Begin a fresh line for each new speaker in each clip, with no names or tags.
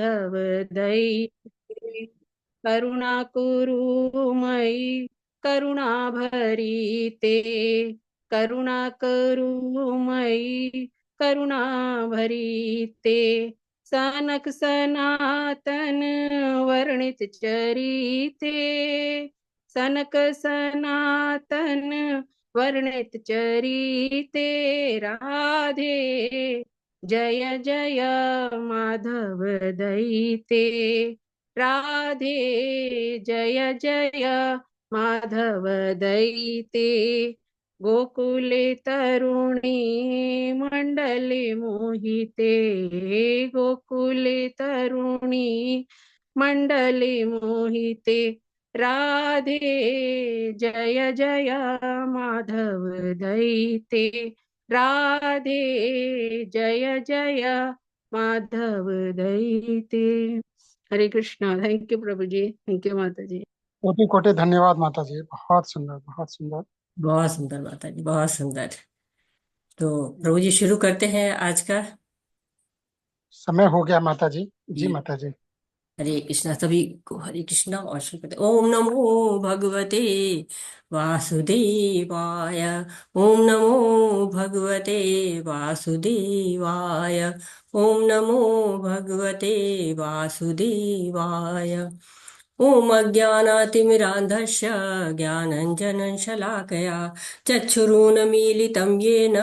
माधव दैते। करुणा कुरु मयि करुणा भरीते। करुणा करू मयि करुणा भरीते। सनक सनातन वर्णित चरिते। सनक सनातन वर्णित चरिते। राधे जय जय माधव दैते। राधे जय जय माधव दैते। गोकुले तरुणी मंडले मोहिते। गोकुले तरुणी मंडले मोहिते। राधे जय जय माधव दैते। राधे जय जय माधव दैते। हरे कृष्णा। थैंक यू प्रभु जी। थैंक यू माता जी।
कोटि कोटि धन्यवाद माता जी, बहुत सुंदर बहुत सुंदर।
बहुत सुंदर माता जी, बहुत सुंदर। तो प्रभु जी शुरू करते हैं आज का।
समय हो गया माता जी। जी
जी,
माता जी।
हरे कृष्णा। सभी को हरे कृष्णा और शुरू करते। ओम नमो भगवते वासुदेवाय। ओम नमो भगवते वासुदेवाय। ओम नमो भगवते वासुदेवाय। ओम अज्ञानातिमिरान्धस्य ज्ञानञ्जनं शलाकया चक्षुरुन्मीलितं येन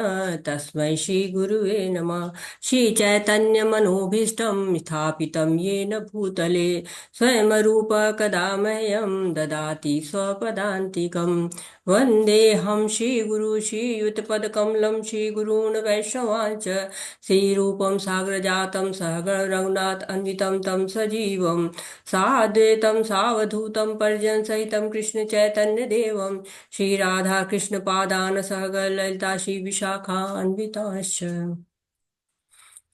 तस्मै श्रीगुरुवे नमः। श्रीचैतन्यमनोभीष्टं स्थापितं येन भूतले स्वयं रूप कदा मह्यं ददाति स्वपदान्तिकं। वन्देऽहं श्रीगुरु श्रीयुतपदकमलं श्रीगुरून् वैष्णवांश्च श्रीरूपं साग्रजातं सहगण रघुनाथ अन्वितं तं सजीवं साद्वैतं सावधूतं परिजनसहितं कृष्ण चैतन्य देवं श्रीराधा कृष्ण पादान सहगण ललिता श्री विशाखान्विताश्च।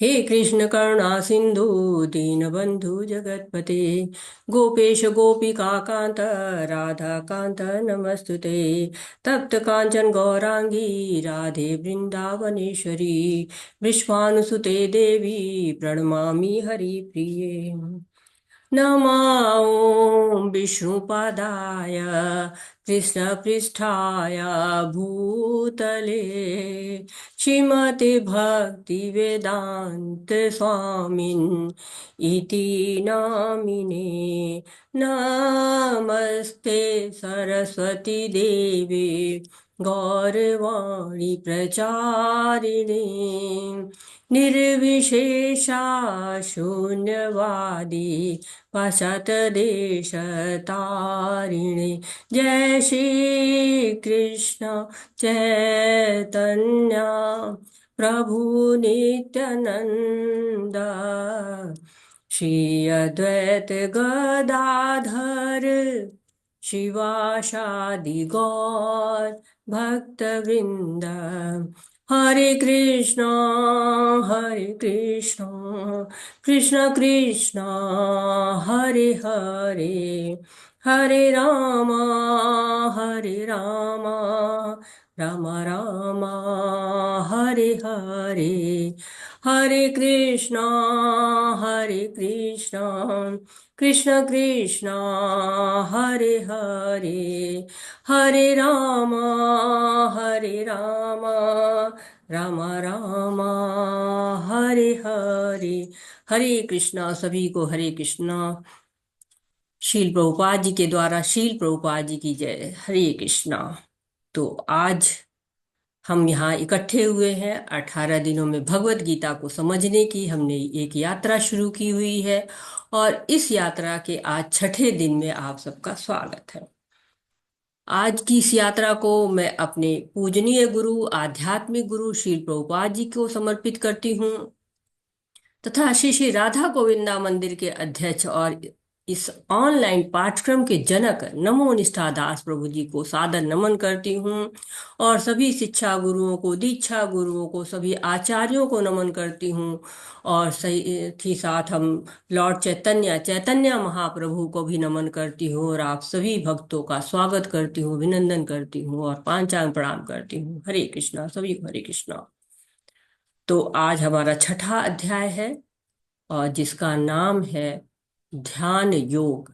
हे कृष्ण करुणा सिंधु दीनबंधु जगतपते गोपेश गोपिका कांत राधा कांत नमस्तुते। तप्त कांचन गौरांगी राधे वृंदावनेश्वरी विश्वानुसुते देवी प्रणमामि हरिप्रिये। नमो विष्णुपादाय कृष्णपृष्ठाय भूतले श्रीमते भक्ति वेदांत स्वामिन् इति नामिने। नमस्ते सरस्वती देवी गौरवाणी प्रचारिणे निर्विशेषा शून्यवादी पाश्चात्यदेशतारिणे। जय श्री कृष्ण चैतन्य प्रभु नित्यानंद श्री अद्वैत गदाधर शिवासादि गौर भक्तवृंद। हरे कृष्णा कृष्ण कृष्ण हरे हरे हरे राम राम राम हरे हरे। हरे कृष्णा कृष्ण कृष्ण हरे हरे हरे राम राम राम हरे हरे। हरे कृष्णा। सभी को हरे कृष्णा। शील प्रभुपाद जी के द्वारा शील प्रभुपाद जी की जय। हरे कृष्णा। तो आज हम यहाँ इकट्ठे हुए हैं 18 दिनों में भगवत गीता को समझने की हमने एक यात्रा शुरू की हुई है और इस यात्रा के आज छठे दिन में आप सबका स्वागत है। आज की इस यात्रा को मैं अपने पूजनीय गुरु आध्यात्मिक गुरु श्री प्रभुपाद जी को समर्पित करती हूँ तथा श्री श्री राधा गोविंदा मंदिर के अध्यक्ष और इस ऑनलाइन पाठ्यक्रम के जनक नमो निष्ठा दास प्रभु जी को सादर नमन करती हूँ और सभी शिक्षा गुरुओं को, दीक्षा गुरुओं को, सभी आचार्यों को नमन करती हूँ और साथ ही साथ हम लॉर्ड चैतन्य महाप्रभु को भी नमन करती हूँ और आप सभी भक्तों का स्वागत करती हूँ, अभिनंदन करती हूँ और पांचांग प्रणाम करती हूँ। हरे कृष्णा। सभी को हरे कृष्णा। तो आज हमारा छठा अध्याय है और जिसका नाम है ध्यान योग।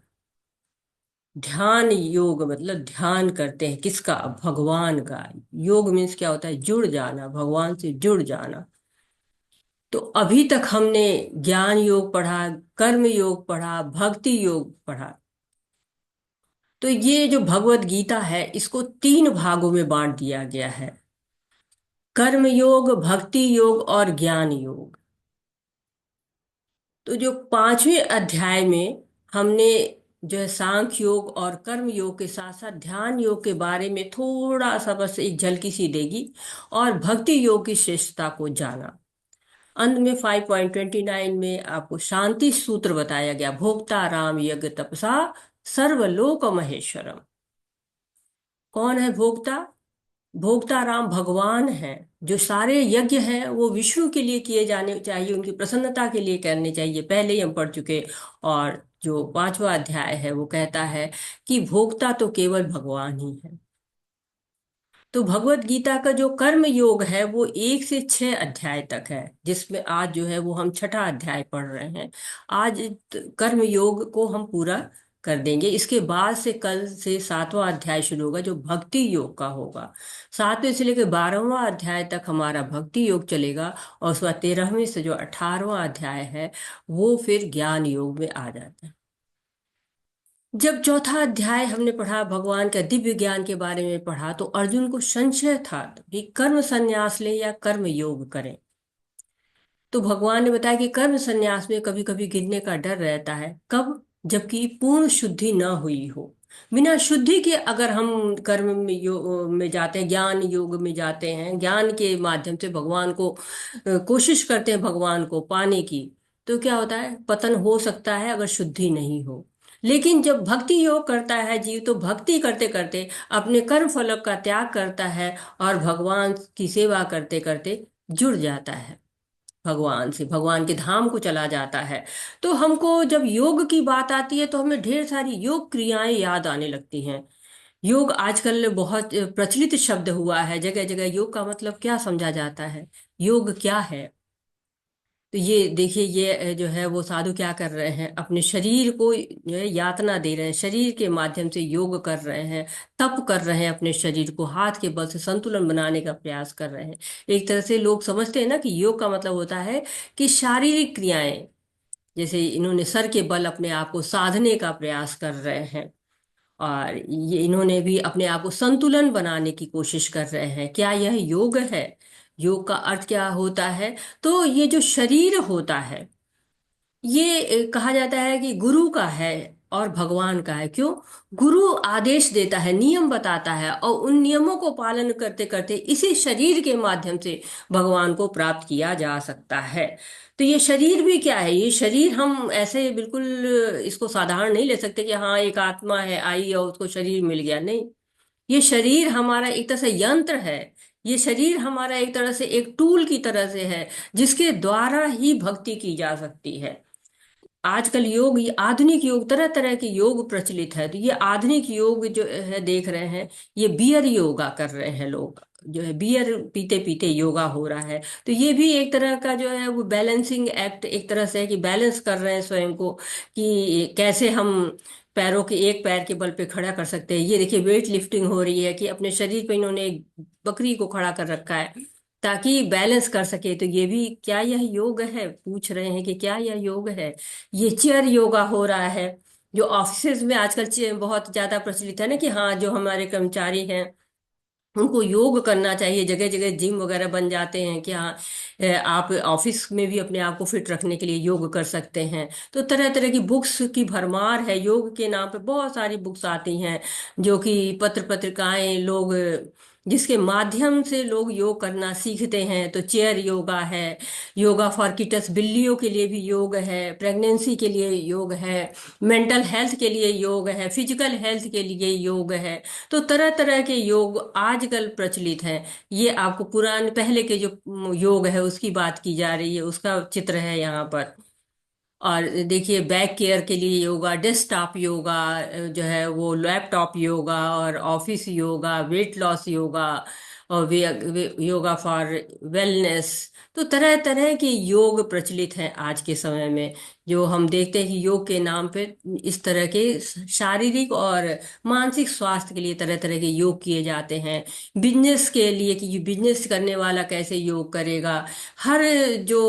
ध्यान योग मतलब ध्यान करते हैं किसका? भगवान का। योग मीन्स क्या होता है? जुड़ जाना, भगवान से जुड़ जाना। तो अभी तक हमने ज्ञान योग पढ़ा, कर्म योग पढ़ा, भक्ति योग पढ़ा। तो ये जो भगवत गीता है इसको 3 भागों में बांट दिया गया है, कर्म योग, भक्ति योग और ज्ञान योग। तो जो 5वें अध्याय में हमने जो है सांख्य योग और कर्म योग के साथ साथ ध्यान योग के बारे में थोड़ा सा बस एक झलकी सी देगी और भक्ति योग की श्रेष्ठता को जाना। अंत में 5.29 में आपको शांति सूत्र बताया गया, भोक्ता राम यज्ञ तपसा सर्वलोक महेश्वरम। कौन है भोक्ता? भोक्ता राम भगवान है। जो सारे यज्ञ हैं वो विष्णु के लिए किए जाने चाहिए, उनकी प्रसन्नता के लिए करने चाहिए, पहले ही हम पढ़ चुके। और जो 5वां अध्याय है वो कहता है कि भोक्ता तो केवल भगवान ही है। तो भगवत गीता का जो कर्म योग है वो 1 से 6 अध्याय तक है, जिसमें आज जो है वो हम 6ठा अध्याय पढ़ रहे हैं। आज कर्म योग को हम पूरा कर देंगे। इसके बाद से कल से 7वां अध्याय शुरू होगा जो भक्ति योग का होगा। 7वें से लेकर 12वां अध्याय तक हमारा भक्ति योग चलेगा और उसके बाद 13वें से जो 18वां अध्याय है वो फिर ज्ञान योग में आ जाता है। जब 4था अध्याय हमने पढ़ा, भगवान का दिव्य ज्ञान के बारे में पढ़ा, तो अर्जुन को संशय था कि कर्म संन्यास ले या कर्म योग करें। तो भगवान ने बताया कि कर्म संन्यास में कभी कभी गिरने का डर रहता है। कब? जबकि पूर्ण शुद्धि न हुई हो। बिना शुद्धि के अगर हम कर्म में में जाते हैं, ज्ञान योग में जाते हैं, ज्ञान के माध्यम से भगवान को कोशिश करते हैं भगवान को पाने की, तो क्या होता है? पतन हो सकता है अगर शुद्धि नहीं हो। लेकिन जब भक्ति योग करता है जीव, तो भक्ति करते करते अपने कर्म फलक का त्याग करता है और भगवान की सेवा करते करते जुड़ जाता है भगवान से, भगवान के धाम को चला जाता है। तो हमको जब योग की बात आती है तो हमें ढेर सारी योग क्रियाएं याद आने लगती हैं। योग आजकल बहुत प्रचलित शब्द हुआ है, जगह जगह योग का मतलब क्या समझा जाता है, योग क्या है। तो ये देखिए, ये जो है वो साधु क्या कर रहे हैं, अपने शरीर को जो है यातना दे रहे हैं, शरीर के माध्यम से योग कर रहे हैं, तप कर रहे हैं, अपने शरीर को हाथ के बल से संतुलन बनाने का प्रयास कर रहे हैं। एक तरह से लोग समझते हैं ना कि योग का मतलब होता है कि शारीरिक क्रियाएं, जैसे इन्होंने सर के बल अपने आप को साधने का प्रयास कर रहे हैं, और ये इन्होंने भी अपने आप को संतुलन बनाने की कोशिश कर रहे हैं। क्या यह योग है? योग का अर्थ क्या होता है? तो ये जो शरीर होता है ये कहा जाता है कि गुरु का है और भगवान का है। क्यों? गुरु आदेश देता है, नियम बताता है, और उन नियमों को पालन करते करते इसी शरीर के माध्यम से भगवान को प्राप्त किया जा सकता है। तो ये शरीर भी क्या है? ये शरीर हम ऐसे बिल्कुल इसको साधारण नहीं ले सकते कि हाँ एक आत्मा है आई और उसको शरीर मिल गया। नहीं, ये शरीर हमारा एक तरह से यंत्र है। ये शरीर हमारा एक तरह से एक टूल की तरह से है, जिसके द्वारा ही भक्ति की जा सकती है। आजकल योग, ये आधुनिक योग, तरह तरह के योग प्रचलित है। तो ये आधुनिक योग जो है देख रहे हैं, ये बियर योगा कर रहे हैं लोग, जो है बियर पीते पीते योगा हो रहा है। तो ये भी एक तरह का जो है वो बैलेंसिंग एक्ट एक तरह से है कि बैलेंस कर रहे हैं स्वयं को, कि कैसे हम पैरों के एक पैर के बल पे खड़ा कर सकते हैं। ये देखिए वेट लिफ्टिंग हो रही है कि अपने शरीर पे इन्होंने एक बकरी को खड़ा कर रखा है ताकि बैलेंस कर सके। तो ये भी क्या यह योग है? पूछ रहे हैं कि क्या यह योग है? ये चेयर योगा हो रहा है, जो ऑफिस में आजकल बहुत ज्यादा प्रचलित है ना, कि हाँ जो हमारे कर्मचारी हैं उनको योग करना चाहिए। जगह जगह जिम वगैरह बन जाते हैं कि हाँ आप ऑफिस में भी अपने आप को फिट रखने के लिए योग कर सकते हैं। तो तरह तरह की बुक्स की भरमार है, योग के नाम पे बहुत सारी बुक्स आती हैं, जो कि पत्र पत्रिकाएं लोग, जिसके माध्यम से लोग योग करना सीखते हैं। तो चेयर योगा है, योगा फॉर किटस, बिल्लियों के लिए भी योग है, प्रेगनेंसी के लिए योग है, मेंटल हेल्थ के लिए योग है, फिजिकल हेल्थ के लिए योग है। तो तरह तरह के योग आजकल प्रचलित हैं। ये आपको पुराने पहले के जो योग है उसकी बात की जा रही है, उसका चित्र है यहाँ पर। और देखिए बैक केयर के लिए योगा, डेस्कटॉप योगा, जो है वो लैपटॉप योगा, और office yoga, weight loss yoga, और वे योगा फॉर वेलनेस। तो तरह तरह के योग प्रचलित हैं आज के समय में, जो हम देखते हैं कि योग के नाम पे इस तरह के शारीरिक और मानसिक स्वास्थ्य के लिए तरह तरह के योग किए जाते हैं। बिजनेस के लिए कि बिजनेस करने वाला कैसे योग करेगा, हर जो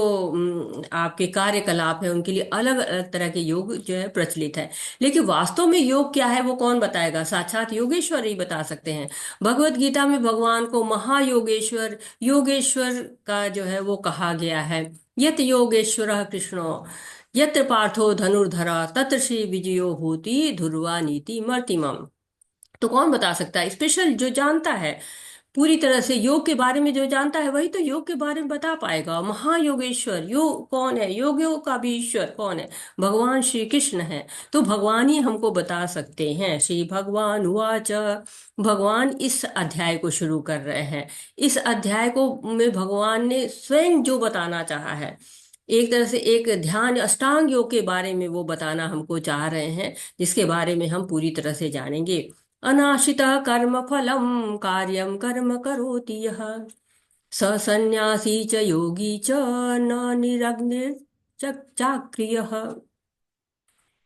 आपके कार्यकलाप है उनके लिए अलग अलग तरह के योग जो है प्रचलित है। लेकिन वास्तव में योग क्या है वो कौन बताएगा? साक्षात योगेश्वर ही बता सकते हैं। भगवत गीता में भगवान को महायोगेश्वर, योगेश्वर का जो है वो कहा गया है। यत योगेश्वर कृष्णो यत्र पार्थो धनुर्धरा तत्र श्री विजयो होती ध्रुवा नीति मर्तिमम। तो कौन बता सकता है? स्पेशल जो जानता है पूरी तरह से योग के बारे में, जो जानता है वही तो योग के बारे में बता पाएगा। महायोगेश्वर योग कौन है? योगियों का भी ईश्वर कौन है? भगवान श्री कृष्ण है। तो भगवान ही हमको बता सकते हैं। श्री भगवान उवाच। भगवान इस अध्याय को शुरू कर रहे हैं। इस अध्याय को में भगवान ने स्वयं जो बताना चाहा है, एक तरह से एक ध्यान अष्टांग योग के बारे में वो बताना हमको चाह रहे हैं, जिसके बारे में हम पूरी तरह से जानेंगे। अनाशितः कर्म फलम कार्यम कर्म करोति यः स सन्यासी च योगी च न निरग्निर चाक्रियः।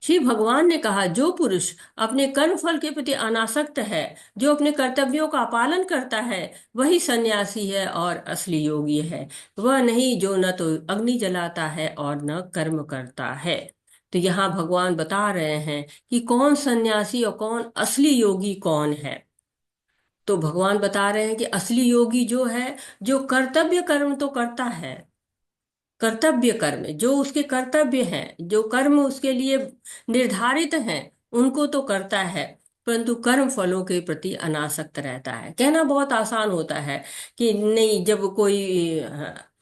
श्री भगवान ने कहा, जो पुरुष अपने कर्म फल के प्रति अनासक्त है, जो अपने कर्तव्यों का पालन करता है, वही सन्यासी है और असली योगी है। वह नहीं जो न तो अग्नि जलाता है और न कर्म करता है। तो यहाँ भगवान बता रहे हैं कि कौन सन्यासी और कौन असली योगी कौन है। तो भगवान बता रहे हैं कि असली योगी जो है, जो कर्तव्य कर्म तो करता है, कर्तव्य कर्म जो उसके कर्तव्य हैं, जो कर्म उसके लिए निर्धारित हैं, उनको तो करता है, परंतु कर्म फलों के प्रति अनासक्त रहता है। कहना बहुत आसान होता है कि नहीं, जब कोई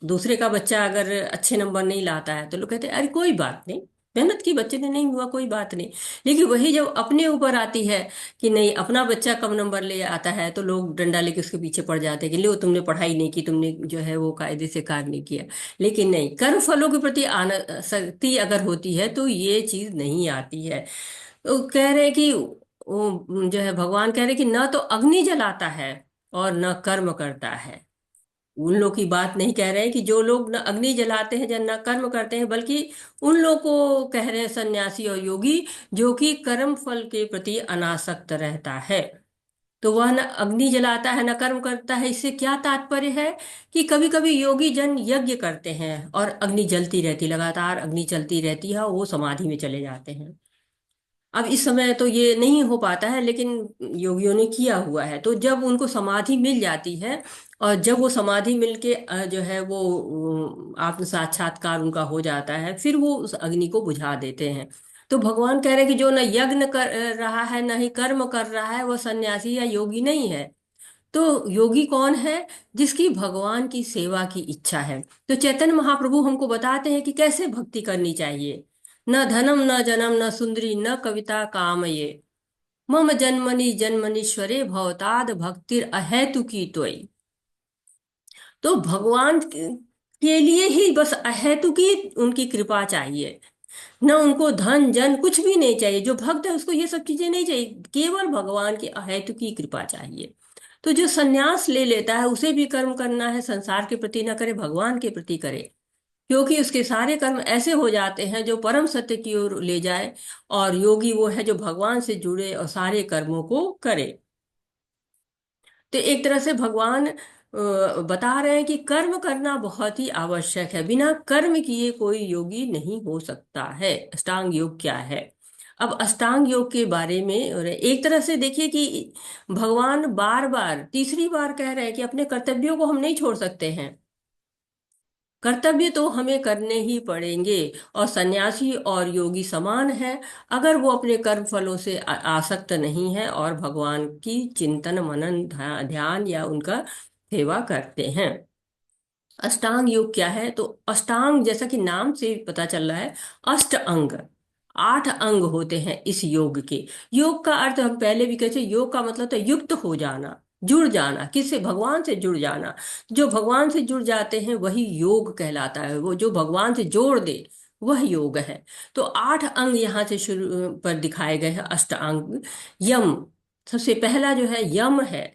दूसरे का बच्चा अगर अच्छे नंबर नहीं लाता है तो लोग कहते हैं अरे कोई बात नहीं, मेहनत की, बच्चे ने नहीं हुआ कोई बात नहीं। लेकिन वही जब अपने ऊपर आती है कि नहीं, अपना बच्चा कम नंबर ले आता है, तो लोग डंडा लेके उसके पीछे पड़ जाते हैं कि लो तुमने पढ़ाई नहीं की, तुमने जो है वो कायदे से कार्य नहीं किया। लेकिन नहीं, कर्म फलों के प्रति आसक्ति अगर होती है तो ये चीज नहीं आती है। तो कह रहे कि वो जो है भगवान कह रहे कि न तो अग्नि जलाता है और न कर्म करता है। उन लोग की बात नहीं कह रहे हैं कि जो लोग न अग्नि जलाते हैं या न कर्म करते हैं, बल्कि उन लोग को कह रहे हैं सन्यासी और योगी, जो कि कर्म फल के प्रति अनासक्त रहता है। तो वह न अग्नि जलाता है न कर्म करता है। इससे क्या तात्पर्य है कि कभी कभी योगी जन यज्ञ करते हैं और अग्नि जलती रहती, लगातार अग्नि चलती रहती है और वो समाधि में चले जाते हैं। अब इस समय तो ये नहीं हो पाता है, लेकिन योगियों ने किया हुआ है। तो जब उनको समाधि मिल जाती है और जब वो समाधि मिलके जो है वो आत्म साक्षात्कार उनका हो जाता है, फिर वो उस अग्नि को बुझा देते हैं। तो भगवान कह रहे हैं कि जो न यज्ञ कर रहा है न ही कर्म कर रहा है, वो सन्यासी या योगी नहीं है। तो योगी कौन है? जिसकी भगवान की सेवा की इच्छा है। तो चैतन्य महाप्रभु हमको बताते हैं कि कैसे भक्ति करनी चाहिए। न धनम न जनम न सुंदरी न कविता काम ये मम जन्मनि जन्मनीश्वरे भवताद भक्तिर अहेतुकी त्वयि। तो भगवान के लिए ही बस अहेतुकी उनकी कृपा चाहिए, न उनको धन जन कुछ भी नहीं चाहिए। जो भक्त है उसको ये सब चीजें नहीं चाहिए, केवल भगवान की अहेतुकी कृपा चाहिए। तो जो सन्यास ले लेता है उसे भी कर्म करना है, संसार के प्रति न करे, भगवान के प्रति करे, क्योंकि उसके सारे कर्म ऐसे हो जाते हैं जो परम सत्य की ओर ले जाए। और योगी वो है जो भगवान से जुड़े और सारे कर्मों को करे। तो एक तरह से भगवान बता रहे हैं कि कर्म करना बहुत ही आवश्यक है। बिना कर्म किए कोई योगी नहीं हो सकता है। अष्टांग योग क्या है? अब अष्टांग योग के बारे में और एक तरह से देखिए कि भगवान बार बार तीसरी बार कह रहे हैं कि अपने कर्तव्यों को हम नहीं छोड़ सकते हैं। कर्तव्य तो हमें करने ही पड़ेंगे। और सन्यासी और योगी समान है अगर वो अपने कर्म फलों से आसक्त नहीं है और भगवान की चिंतन मनन ध्यान या उनका सेवा करते हैं। अष्टांग योग क्या है? तो अष्टांग जैसा कि नाम से पता चल रहा है, अष्ट अंग, 8 अंग होते हैं इस योग के। योग का अर्थ हम पहले भी कहते, योग का मतलब तो युक्त हो जाना, जुड़ जाना। किससे? भगवान से जुड़ जाना। जो भगवान से जुड़ जाते हैं वही योग कहलाता है। वो जो भगवान से जोड़ दे वह योग है। तो 8 अंग यहाँ से शुरू पर दिखाए गए हैं, अष्ट अंग। यम सबसे पहला जो है यम है।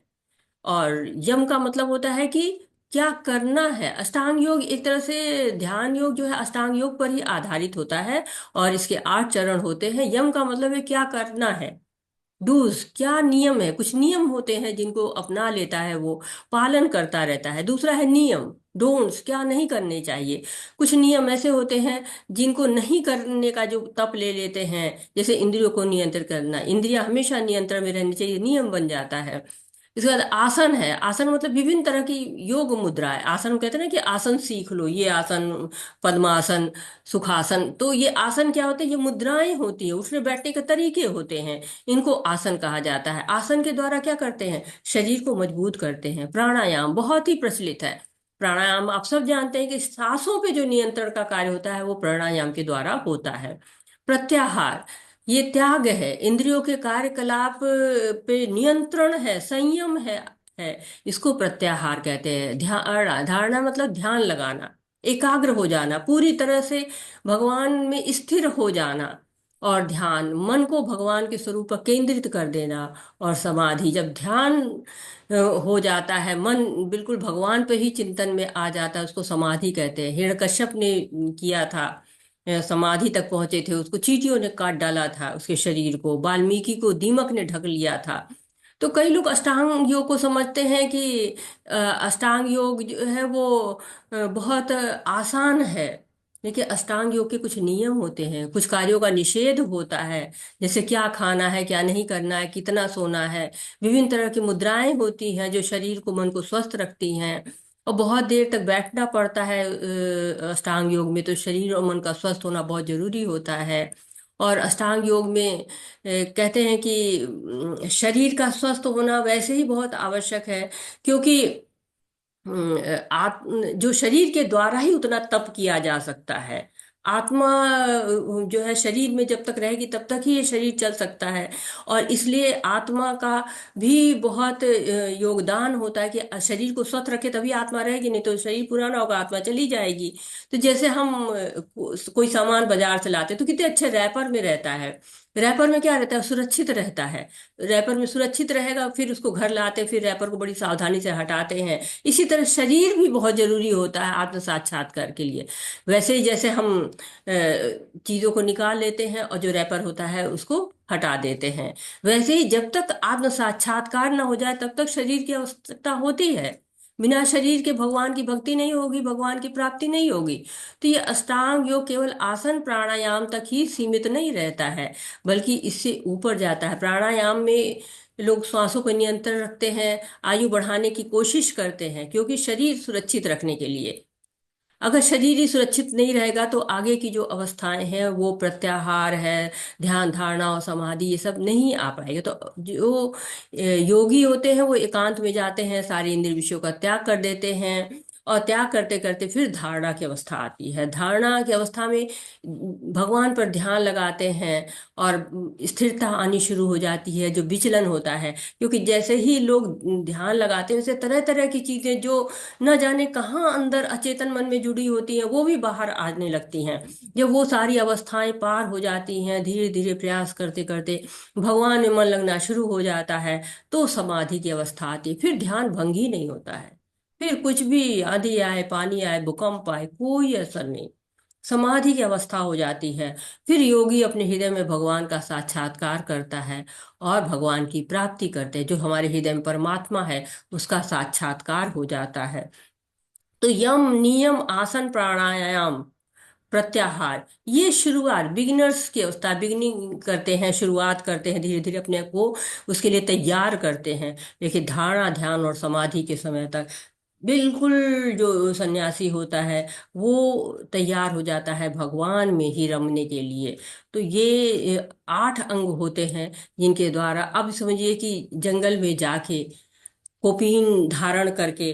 और यम का मतलब होता है कि क्या करना है। अष्टांग योग एक तरह से ध्यान योग जो है अष्टांग योग पर ही आधारित होता है, और इसके 8 चरण होते हैं। यम का मतलब है क्या करना है, डूज, क्या नियम है। कुछ नियम होते हैं जिनको अपना लेता है वो पालन करता रहता है। दूसरा है नियम, डोंट्स, क्या नहीं करने चाहिए। कुछ नियम ऐसे होते हैं जिनको नहीं करने का जो तप ले लेते हैं, जैसे इंद्रियों को नियंत्रित करना, इंद्रियां हमेशा नियंत्रण में रहनी चाहिए, नियम बन जाता है। इसके बाद आसन है। आसन मतलब विभिन्न तरह की योग मुद्राएं। आसन कहते हैं ना कि आसन सीख लो, ये आसन, पद्मासन, सुखासन। तो ये आसन क्या होते हैं, ये मुद्राएं होती हैं, उठने बैठने के तरीके होते हैं, इनको आसन कहा जाता है। आसन के द्वारा क्या करते हैं, शरीर को मजबूत करते हैं। प्राणायाम बहुत ही प्रचलित है। प्राणायाम आप सब जानते हैं कि सांसों पे जो नियंत्रण का कार्य होता है वो प्राणायाम के द्वारा होता है। प्रत्याहार, ये त्याग है, इंद्रियों के कार्यकलाप पे नियंत्रण है, संयम है। इसको प्रत्याहार कहते हैं। ध्यान, धारणा मतलब ध्यान लगाना, एकाग्र हो जाना, पूरी तरह से भगवान में स्थिर हो जाना। और ध्यान, मन को भगवान के स्वरूप पर केंद्रित कर देना। और समाधि, जब ध्यान हो जाता है, मन बिल्कुल भगवान पे ही चिंतन में आ जाता है, उसको समाधि कहते हैं। हिरण्यकश्यप ने किया था, समाधि तक पहुंचे थे, उसको चींटियों ने काट डाला था उसके शरीर को, वाल्मीकि को दीमक ने ढक लिया था। तो कई लोग अष्टांग योग को समझते हैं कि अष्टांग योग जो है वो बहुत आसान है। देखिए, अष्टांग योग के कुछ नियम होते हैं, कुछ कार्यों का निषेध होता है, जैसे क्या खाना है, क्या नहीं करना है, कितना सोना है। विभिन्न तरह की मुद्राएं होती हैं जो शरीर को, मन को स्वस्थ रखती हैं। और बहुत देर तक बैठना पड़ता है अष्टांग योग में, तो शरीर और मन का स्वस्थ होना बहुत जरूरी होता है। और अष्टांग योग में कहते हैं कि शरीर का स्वस्थ होना वैसे ही बहुत आवश्यक है, क्योंकि जो शरीर के द्वारा ही उतना तप किया जा सकता है। आत्मा जो है शरीर में जब तक रहेगी तब तक ही ये शरीर चल सकता है। और इसलिए आत्मा का भी बहुत योगदान होता है कि शरीर को स्वस्थ रखे तभी आत्मा रहेगी, नहीं तो शरीर पुराना होगा, आत्मा चली जाएगी। तो जैसे हम कोई सामान बाजार से लाते हैं तो कितने अच्छे रैपर में रहता है। रैपर में क्या रहता है, सुरक्षित रहता है। रैपर में सुरक्षित रहेगा, फिर उसको घर लाते, फिर रैपर को बड़ी सावधानी से हटाते हैं। इसी तरह शरीर भी बहुत जरूरी होता है आत्म साक्षात्कार के लिए। वैसे ही जैसे हम चीजों को निकाल लेते हैं और जो रैपर होता है उसको हटा देते हैं, वैसे ही जब तक आत्म साक्षात्कार न हो जाए तब तक शरीर की आवश्यकता होती है। बिना शरीर के भगवान की भक्ति नहीं होगी, भगवान की प्राप्ति नहीं होगी। तो ये अष्टांग योग केवल आसन प्राणायाम तक ही सीमित नहीं रहता है, बल्कि इससे ऊपर जाता है। प्राणायाम में लोग श्वासों पर नियंत्रण रखते हैं, आयु बढ़ाने की कोशिश करते हैं, क्योंकि शरीर सुरक्षित रखने के लिए। अगर शरीर ही सुरक्षित नहीं रहेगा तो आगे की जो अवस्थाएं हैं वो प्रत्याहार है, ध्यान धारणा और समाधि, ये सब नहीं आ पाएगा। तो जो योगी होते हैं वो एकांत में जाते हैं, सारे इंद्रिय विषयों का त्याग कर देते हैं, और त्याग करते करते फिर धारणा की अवस्था आती है। धारणा की अवस्था में भगवान पर ध्यान लगाते हैं और स्थिरता आनी शुरू हो जाती है, जो विचलन होता है। क्योंकि जैसे ही लोग ध्यान लगाते हैं, वैसे तरह तरह की चीजें जो न जाने कहाँ अंदर अचेतन मन में जुड़ी होती हैं वो भी बाहर आने लगती हैं। जब वो सारी अवस्थाएं पार हो जाती हैं, धीरे धीरे प्रयास करते करते भगवान में मन लगना शुरू हो जाता है, तो समाधि की अवस्था आती है। फिर ध्यान भंग ही नहीं होता है, फिर कुछ भी आंधी आए, पानी आए, भूकंप आए, कोई असर नहीं, समाधि की अवस्था हो जाती है। फिर योगी अपने हृदय में भगवान का साक्षात्कार करता है और भगवान की प्राप्ति करते हैं। जो हमारे हृदय में परमात्मा है उसका साक्षात्कार हो जाता है। तो यम, नियम, आसन, प्राणायाम, प्रत्याहार, ये शुरुआत, बिगिनर्स की अवस्था, बिगिनिंग करते हैं, शुरुआत करते हैं, धीरे धीरे अपने को उसके लिए तैयार करते हैं। देखिए, धारणा, ध्यान और समाधि के समय तक बिल्कुल जो सन्यासी होता है वो तैयार हो जाता है भगवान में ही रमने के लिए। तो ये 8 अंग होते हैं जिनके द्वारा, अब समझिए कि जंगल में जाके कौपीन धारण करके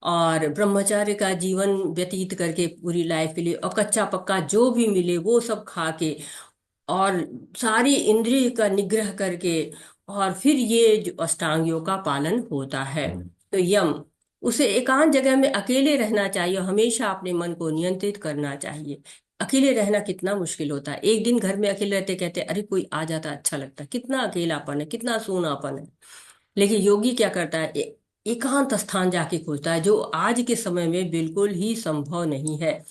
और ब्रह्मचार्य का जीवन व्यतीत करके पूरी लाइफ के लिए, और कच्चा पक्का जो भी मिले वो सब खा के, और सारी इंद्रिय का निग्रह करके, और फिर ये जो अष्टांग योग का पालन होता है। तो यम, उसे एकांत जगह में अकेले रहना चाहिए, हमेशा अपने मन को नियंत्रित करना चाहिए। अकेले रहना कितना मुश्किल होता है। एक दिन घर में अकेले रहते कहते अरे कोई आ जाता अच्छा लगता, कितना अकेलापन है, कितना सूनापन है। लेकिन योगी क्या करता है, एकांत स्थान जाके खोजता है, जो आज के समय में बिल्कुल ही संभव नहीं है।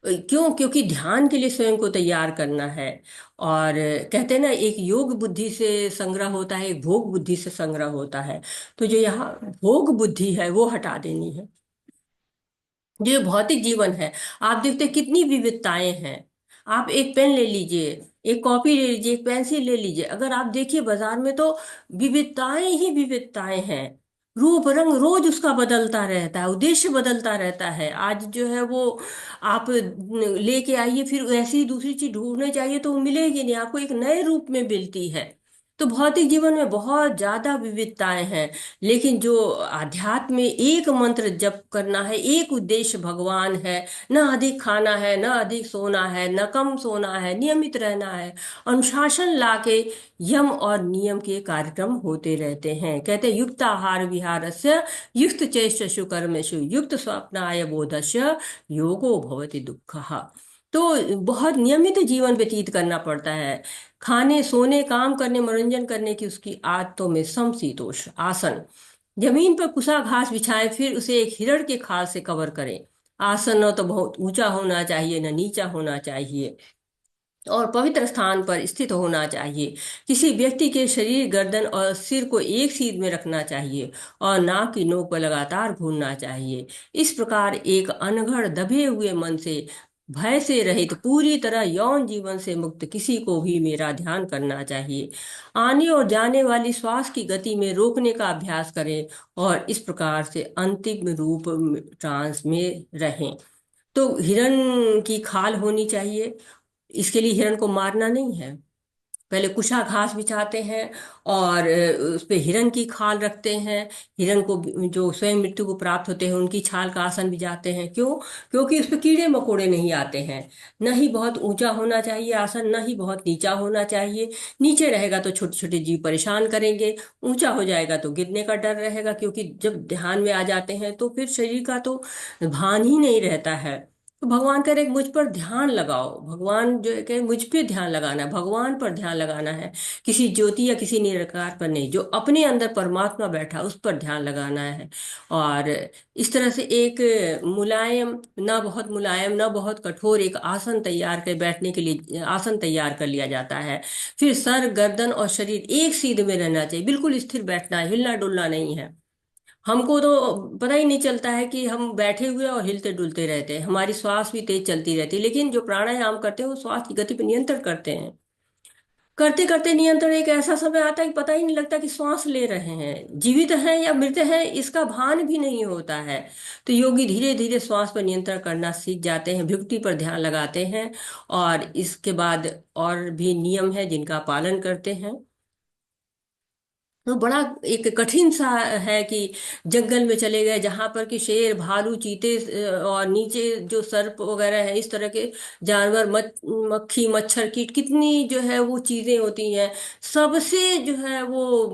क्यों? क्योंकि ध्यान के लिए स्वयं को तैयार करना है। और कहते हैं ना, एक योग बुद्धि से संग्रह होता है, एक भोग बुद्धि से संग्रह होता है। तो जो यहाँ भोग बुद्धि है वो हटा देनी है। जो ये भौतिक जीवन है, आप देखते हैं कितनी विविधताएं हैं। आप एक पेन ले लीजिए, एक कॉपी ले लीजिए, एक पेंसिल ले लीजिए, अगर आप देखिए बाजार में तो विविधताएं ही विविधताएं हैं। रूप रंग रोज उसका बदलता रहता है, उद्देश्य बदलता रहता है। आज जो है वो आप लेके आइए, फिर ऐसी दूसरी चीज ढूंढने चाहिए तो वो मिलेगी नहीं, आपको एक नए रूप में मिलती है। तो भौतिक जीवन में बहुत ज्यादा विविधताएं हैं। लेकिन जो आध्यात्म में एक मंत्र जप करना है, एक उद्देश्य भगवान है। न अधिक खाना है, न अधिक सोना है, न कम सोना है, नियमित रहना है। अनुशासन लाके यम और नियम के कार्यक्रम होते रहते हैं। कहते हैं, युक्त आहार विहारस्य युक्त चेष्टसु कर्मसु युक्त स्वप्नाय बोधस्य योगो भवति दुःखः। तो बहुत नियमित जीवन व्यतीत करना पड़ता है। खाने, सोने, काम करने, मनोरंजन करने की उसकी आदतों में समशीतोष आसन, जमीन पर कुसा घास बिछाएं, फिर उसे एक हिरण के खाल से कवर करें। आसन न तो बहुत ऊंचा होना चाहिए, न नीचा होना चाहिए, और पवित्र स्थान पर स्थित होना चाहिए। किसी व्यक्ति के शरीर, गर्दन और सिर को एक सीध में रखना चाहिए, और नाक की नोक पर लगातार घूमना चाहिए। इस प्रकार एक अनघड़ दबे हुए मन से, भय से रहित, पूरी तरह यौन जीवन से मुक्त किसी को भी मेरा ध्यान करना चाहिए। आने और जाने वाली श्वास की गति में रोकने का अभ्यास करें, और इस प्रकार से अंतिम रूप ट्रांस में रहें। तो हिरण की खाल होनी चाहिए। इसके लिए हिरण को मारना नहीं है, पहले कुशा घास बिछाते हैं, और उस पे हिरण की खाल रखते हैं। हिरण को, जो स्वयं मृत्यु को प्राप्त होते हैं, उनकी छाल का आसन बिछाते हैं। क्यों? क्योंकि उस पे कीड़े मकोड़े नहीं आते हैं। न ही बहुत ऊंचा होना चाहिए आसन, न ही बहुत नीचा होना चाहिए। नीचे रहेगा तो छोटे छोटे जीव परेशान करेंगे, ऊंचा हो जाएगा तो गिरने का डर रहेगा। क्योंकि जब ध्यान में आ जाते हैं तो फिर शरीर का तो भान ही नहीं रहता है। तो भगवान कह रहे मुझ पर ध्यान लगाओ। भगवान जो है कहे मुझ पे ध्यान लगाना है, भगवान पर ध्यान लगाना है, किसी ज्योति या किसी निराकार पर नहीं। जो अपने अंदर परमात्मा बैठा उस पर ध्यान लगाना है। और इस तरह से एक मुलायम, ना बहुत मुलायम ना बहुत कठोर, एक आसन तैयार कर बैठने के लिए आसन तैयार कर लिया जाता है। फिर सर, गर्दन और शरीर एक सीध में रहना चाहिए, बिल्कुल स्थिर बैठना है, हिलना डुलना नहीं है। हमको तो पता ही नहीं चलता है कि हम बैठे हुए और हिलते डुलते रहते हैं, हमारी श्वास भी तेज चलती रहती है। लेकिन जो प्राणायाम करते हैं वो श्वास की गति पर नियंत्रण करते हैं। करते करते नियंत्रण, एक ऐसा समय आता है कि पता ही नहीं लगता कि श्वास ले रहे हैं, जीवित हैं या मृत हैं, इसका भान भी नहीं होता है। तो योगी धीरे धीरे श्वास पर नियंत्रण करना सीख जाते हैं, भ्रुकुटी पर ध्यान लगाते हैं, और इसके बाद और भी नियम है जिनका पालन करते हैं। तो बड़ा एक कठिन सा है कि जंगल में चले गए जहां पर कि शेर, भालू, चीते, और नीचे जो सर्प वगैरह है, इस तरह के जानवर, मक्खी, मच्छर, कीट, कितनी जो है वो चीजें होती हैं। सबसे जो है वो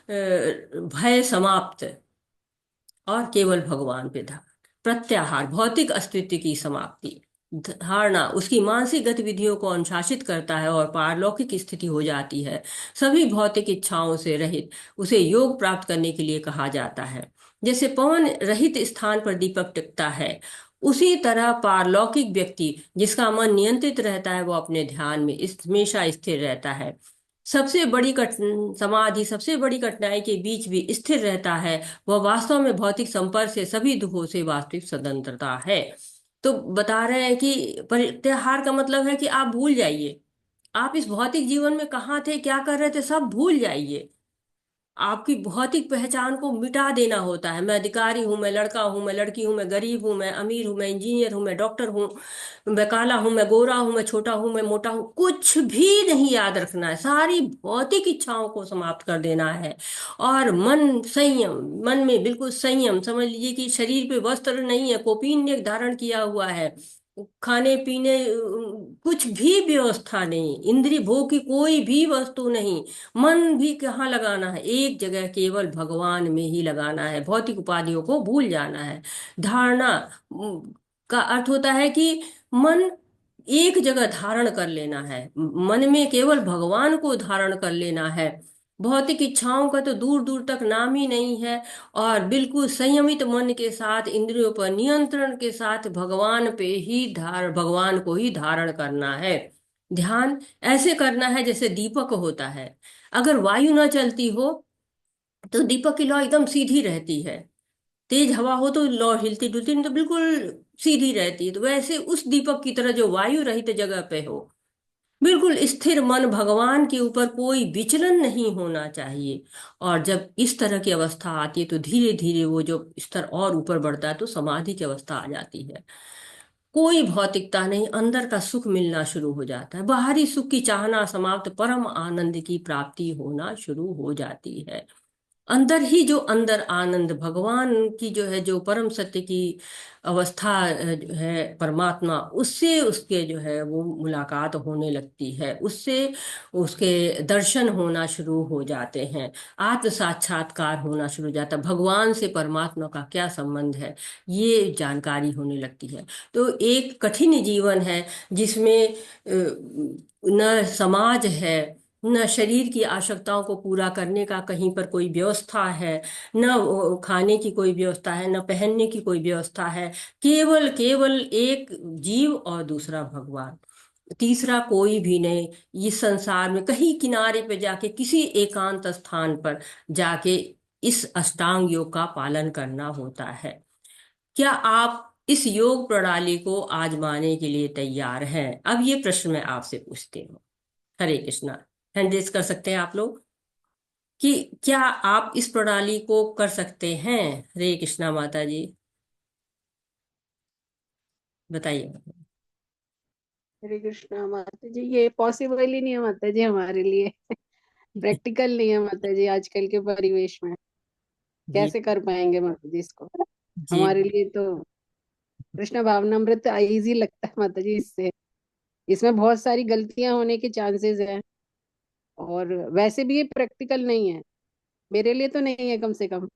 भय समाप्त, और केवल भगवान पे ध्यान, प्रत्याहार, भौतिक अस्तित्व की समाप्ति। धारणा उसकी मानसिक गतिविधियों को अनुशासित करता है, और पारलौकिक स्थिति हो जाती है। सभी भौतिक इच्छाओं से रहित उसे योग प्राप्त करने के लिए कहा जाता है। जैसे पवन रहित स्थान पर दीपक टिकता है, उसी तरह पारलौकिक व्यक्ति जिसका मन नियंत्रित रहता है वो अपने ध्यान में हमेशा स्थिर रहता है। सबसे बड़ी समाधि सबसे बड़ी कठिनाई के बीच भी स्थिर रहता है। वह वास्तव में भौतिक संपर्क से सभी दुखों से वास्तविक स्वतंत्रता है। तो बता रहे हैं कि प्रत्याहार का मतलब है कि आप भूल जाइए, आप इस भौतिक जीवन में कहाँ थे, क्या कर रहे थे, सब भूल जाइए। आपकी भौतिक पहचान को मिटा देना होता है। मैं अधिकारी हूं, मैं लड़का हूं, मैं लड़की हूं, मैं गरीब हूं, मैं अमीर हूं, मैं इंजीनियर हूं, मैं डॉक्टर हूं, मैं काला हूं, मैं गोरा हूं, मैं छोटा हूं, मैं मोटा हूं, कुछ भी नहीं याद रखना है। सारी भौतिक इच्छाओं को समाप्त कर देना है। और मन संयम, मन में बिल्कुल संयम, समझ लीजिए कि शरीर पे वस्त्र नहीं है, कौपीन धारण किया हुआ है, खाने पीने कुछ भी व्यवस्था नहीं, इंद्रिय भोग की कोई भी वस्तु नहीं। मन भी कहाँ लगाना है, एक जगह केवल भगवान में ही लगाना है, भौतिक उपाधियों को भूल जाना है। धारणा का अर्थ होता है कि मन एक जगह धारण कर लेना है, मन में केवल भगवान को धारण कर लेना है। भौतिक इच्छाओं का तो दूर दूर तक नाम ही नहीं है। और बिल्कुल संयमित मन के साथ, इंद्रियों पर नियंत्रण के साथ भगवान को ही धारण करना है। ध्यान ऐसे करना है जैसे दीपक होता है। अगर वायु न चलती हो तो दीपक की लौ एकदम सीधी रहती है। तेज हवा हो तो लौ हिलती डुलती, नहीं तो बिल्कुल सीधी रहती है। तो वैसे उस दीपक की तरह जो वायु रहित जगह पे हो, बिल्कुल स्थिर मन, भगवान के ऊपर कोई विचलन नहीं होना चाहिए। और जब इस तरह की अवस्था आती है तो धीरे धीरे वो जो स्तर और ऊपर बढ़ता है तो समाधि की अवस्था आ जाती है। कोई भौतिकता नहीं, अंदर का सुख मिलना शुरू हो जाता है, बाहरी सुख की चाहना समाप्त, परम आनंद की प्राप्ति होना शुरू हो जाती है। अंदर ही जो अंदर आनंद, भगवान की जो है, जो परम सत्य की अवस्था है, परमात्मा, उससे उसके जो है वो मुलाकात होने लगती है, उससे उसके दर्शन होना शुरू हो जाते हैं, आत्म साक्षात्कार होना शुरू हो जाता है, भगवान से परमात्मा का क्या संबंध है ये जानकारी होने लगती है। तो एक कठिन जीवन है जिसमें न समाज है, न शरीर की आवश्यकताओं को पूरा करने का कहीं पर कोई व्यवस्था है, न खाने की कोई व्यवस्था है, न पहनने की कोई व्यवस्था है। केवल केवल एक जीव और दूसरा भगवान, तीसरा कोई भी नहीं। इस संसार में कहीं किनारे पे जाके, किसी एकांत स्थान पर जाके इस अष्टांग योग का पालन करना होता है। क्या आप इस योग प्रणाली को आजमाने के लिए तैयार हैं? अब ये प्रश्न मैं आपसे पूछती हूँ। हरे कृष्णा। हैंड रेज कर सकते हैं आप लोग कि क्या आप इस प्रणाली को कर सकते हैं? हरे कृष्णा माता जी, बताइए।
हरे कृष्णा माता जी, ये पॉसिबल ही नहीं है माता जी हमारे लिए। प्रैक्टिकल नहीं है माता जी आजकल के परिवेश में।
जी
कैसे कर पाएंगे माता जी इसको?
जी
हमारे लिए तो कृष्ण भावनामृत इजी लगता है माता जी। इससे इसमें बहुत सारी गलतियां होने के चांसेस हैं, और वैसे भी ये प्रैक्टिकल नहीं है। मेरे लिए तो नहीं है कम से कम।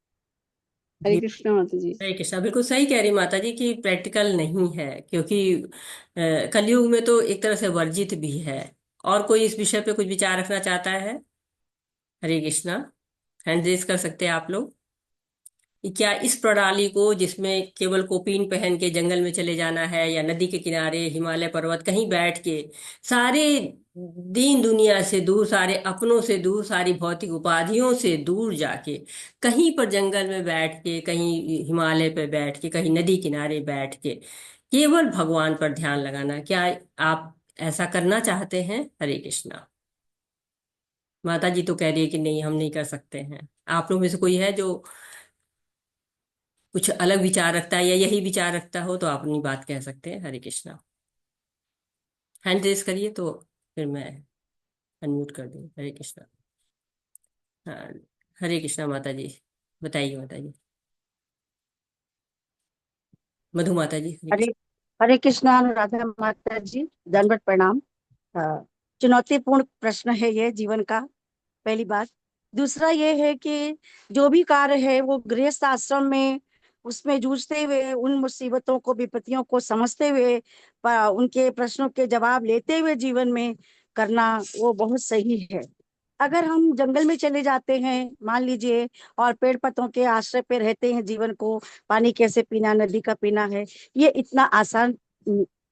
हरे
जी।
कृष्णा माता जी।
हरे कृष्णा, बिल्कुल सही कह रही माता जी कि प्रैक्टिकल नहीं है, क्योंकि कलयुग में तो एक तरह से वर्जित भी है। और कोई इस विषय पे कुछ विचार रखना चाहता है? हरे कृष्णा। हैंड रेज कर सकते हैं आप लोग कि क्या इस प्रणाली को, जिसमें केवल कोपीन पहन के जंगल में चले जाना है या नदी के किनारे, हिमालय पर्वत कहीं बैठ के, सारे दीन दुनिया से दूर, सारे अपनों से दूर, सारी भौतिक उपाधियों से दूर जाके कहीं पर जंगल में बैठ के, कहीं हिमालय पे बैठ के, कहीं नदी किनारे बैठ के केवल भगवान पर ध्यान लगाना, क्या आप ऐसा करना चाहते हैं? हरे कृष्णा। माता जी तो कह रही है कि नहीं, हम नहीं कर सकते हैं। आप लोग में से कोई है जो कुछ अलग विचार रखता है या यही विचार रखता हो तो आप अपनी बात कह सकते हैं। हरे कृष्णा। हैंड रेस करिए तो फिर मैं अनम्यूट कर दूँ। हरे कृष्णा। हाँ। हरे कृष्णा माता जी, बताइए माता जी। मधु माता जी, हरे
हरे
कृष्णा।
हरे कृष्णा राधा माता जी, दंडवत प्रणाम। अ, चुनौतीपूर्ण प्रश्न है ये जीवन का, पहली बात। दूसरा ये है कि जो भी कार्य है वो गृहस्थ आश्रम में उसमें जूझते हुए, उन मुसीबतों को, विपत्तियों को समझते हुए, उनके प्रश्नों के जवाब लेते हुए जीवन में करना वो बहुत सही है। अगर हम जंगल में चले जाते हैं मान लीजिए, और पेड़ पत्तों के आश्रय पे रहते हैं, जीवन को पानी कैसे पीना, नदी का पीना है, ये इतना आसान,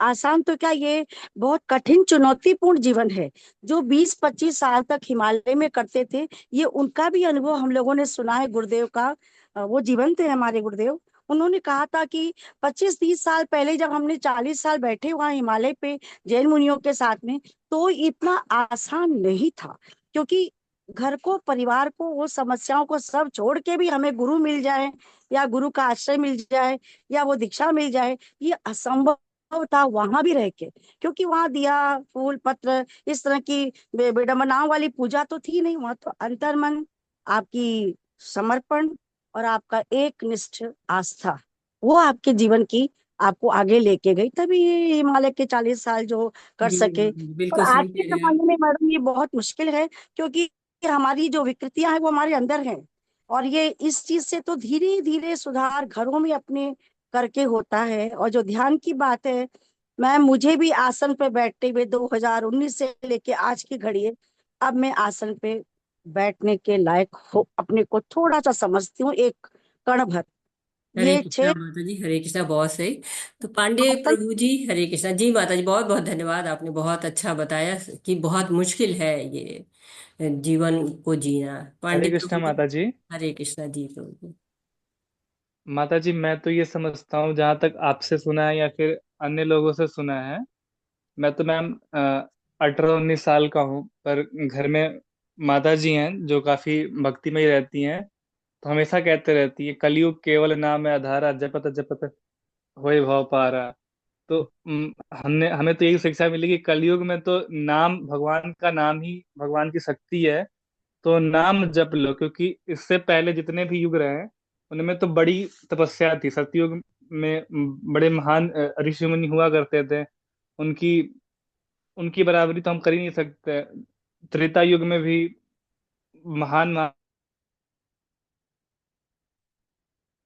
आसान तो क्या, ये बहुत कठिन चुनौतीपूर्ण जीवन है। जो 20-25 साल तक हिमालय में करते थे, ये उनका भी अनुभव हम लोगों ने सुना है गुरुदेव का। वो जीवन थे हमारे गुरुदेव। उन्होंने कहा था कि 25-30 साल पहले जब हमने 40 साल बैठे वहां हिमालय पे जैन मुनियों के साथ में, तो इतना आसान नहीं था। क्योंकि घर को, परिवार को, वो समस्याओं को सब छोड़ के भी हमें गुरु मिल जाए, या गुरु का आश्रय मिल जाए, या वो दीक्षा मिल जाए, ये असंभव था वहां भी रह के। क्योंकि वहां दिया, फूल पत्र, इस तरह की विडंबनाओं वाली पूजा तो थी नहीं। वहां तो अंतर्मन, आपकी समर्पण और आपका एक निष्ठ आस्था, वो आपके जीवन की, आपको आगे लेके गई, तभी ये हिमालय के 40 साल जो कर
जी
सके। और
बिल्कुल
आज
सही
के
कह रहे हैं आप।
जमाने में मैडम ये बहुत मुश्किल है, क्योंकि हमारी जो विकृतियां हैं वो हमारे अंदर हैं। और ये इस चीज से तो धीरे धीरे सुधार घरों में अपने करके होता है। और जो ध्यान की बात है, मैं, मुझे भी आसन पे बैठते हुए 2019 से लेके आज की घड़ी है, अब मैं आसन पे बैठने के लायक हो, अपने को थोड़ा सा समझती हूँ, एक कण भर।
हरे
ये
कृष्णा
6
माता जी, हरे कृष्णा, बहुत सही। तो पांडे
आसन।
प्रभु जी, हरे कृष्णा जी। माता जी बहुत बहुत धन्यवाद, आपने बहुत अच्छा बताया कि बहुत मुश्किल है ये जीवन को जीना।
हरे
पांडे
कृष्णा
प्रभु जी,
माता जी।
हरे कृष्णा जी प्रभु जी।
माता जी, मैं तो ये समझता हूँ, जहाँ तक आपसे सुना है या फिर अन्य लोगों से सुना है, मैं तो मैम 18-19 साल का हूँ, पर घर में माता जी हैं जो काफी भक्तिमय रहती हैं। तो हमेशा कहते रहती है, कलयुग केवल नाम है आधारा, जपत जपत होए भव पारा। तो हमने हमें तो यही शिक्षा मिली कि कलयुग में तो नाम, भगवान का नाम ही भगवान की शक्ति है। तो नाम जप लो, क्योंकि इससे पहले जितने भी युग रहे हैं उनमें तो बड़ी तपस्या थी। सतयुग में बड़े महान ऋषि मुनि हुआ करते थे। उनकी उनकी बराबरी तो हम कर ही नहीं सकते। त्रेता युग में भी महान महान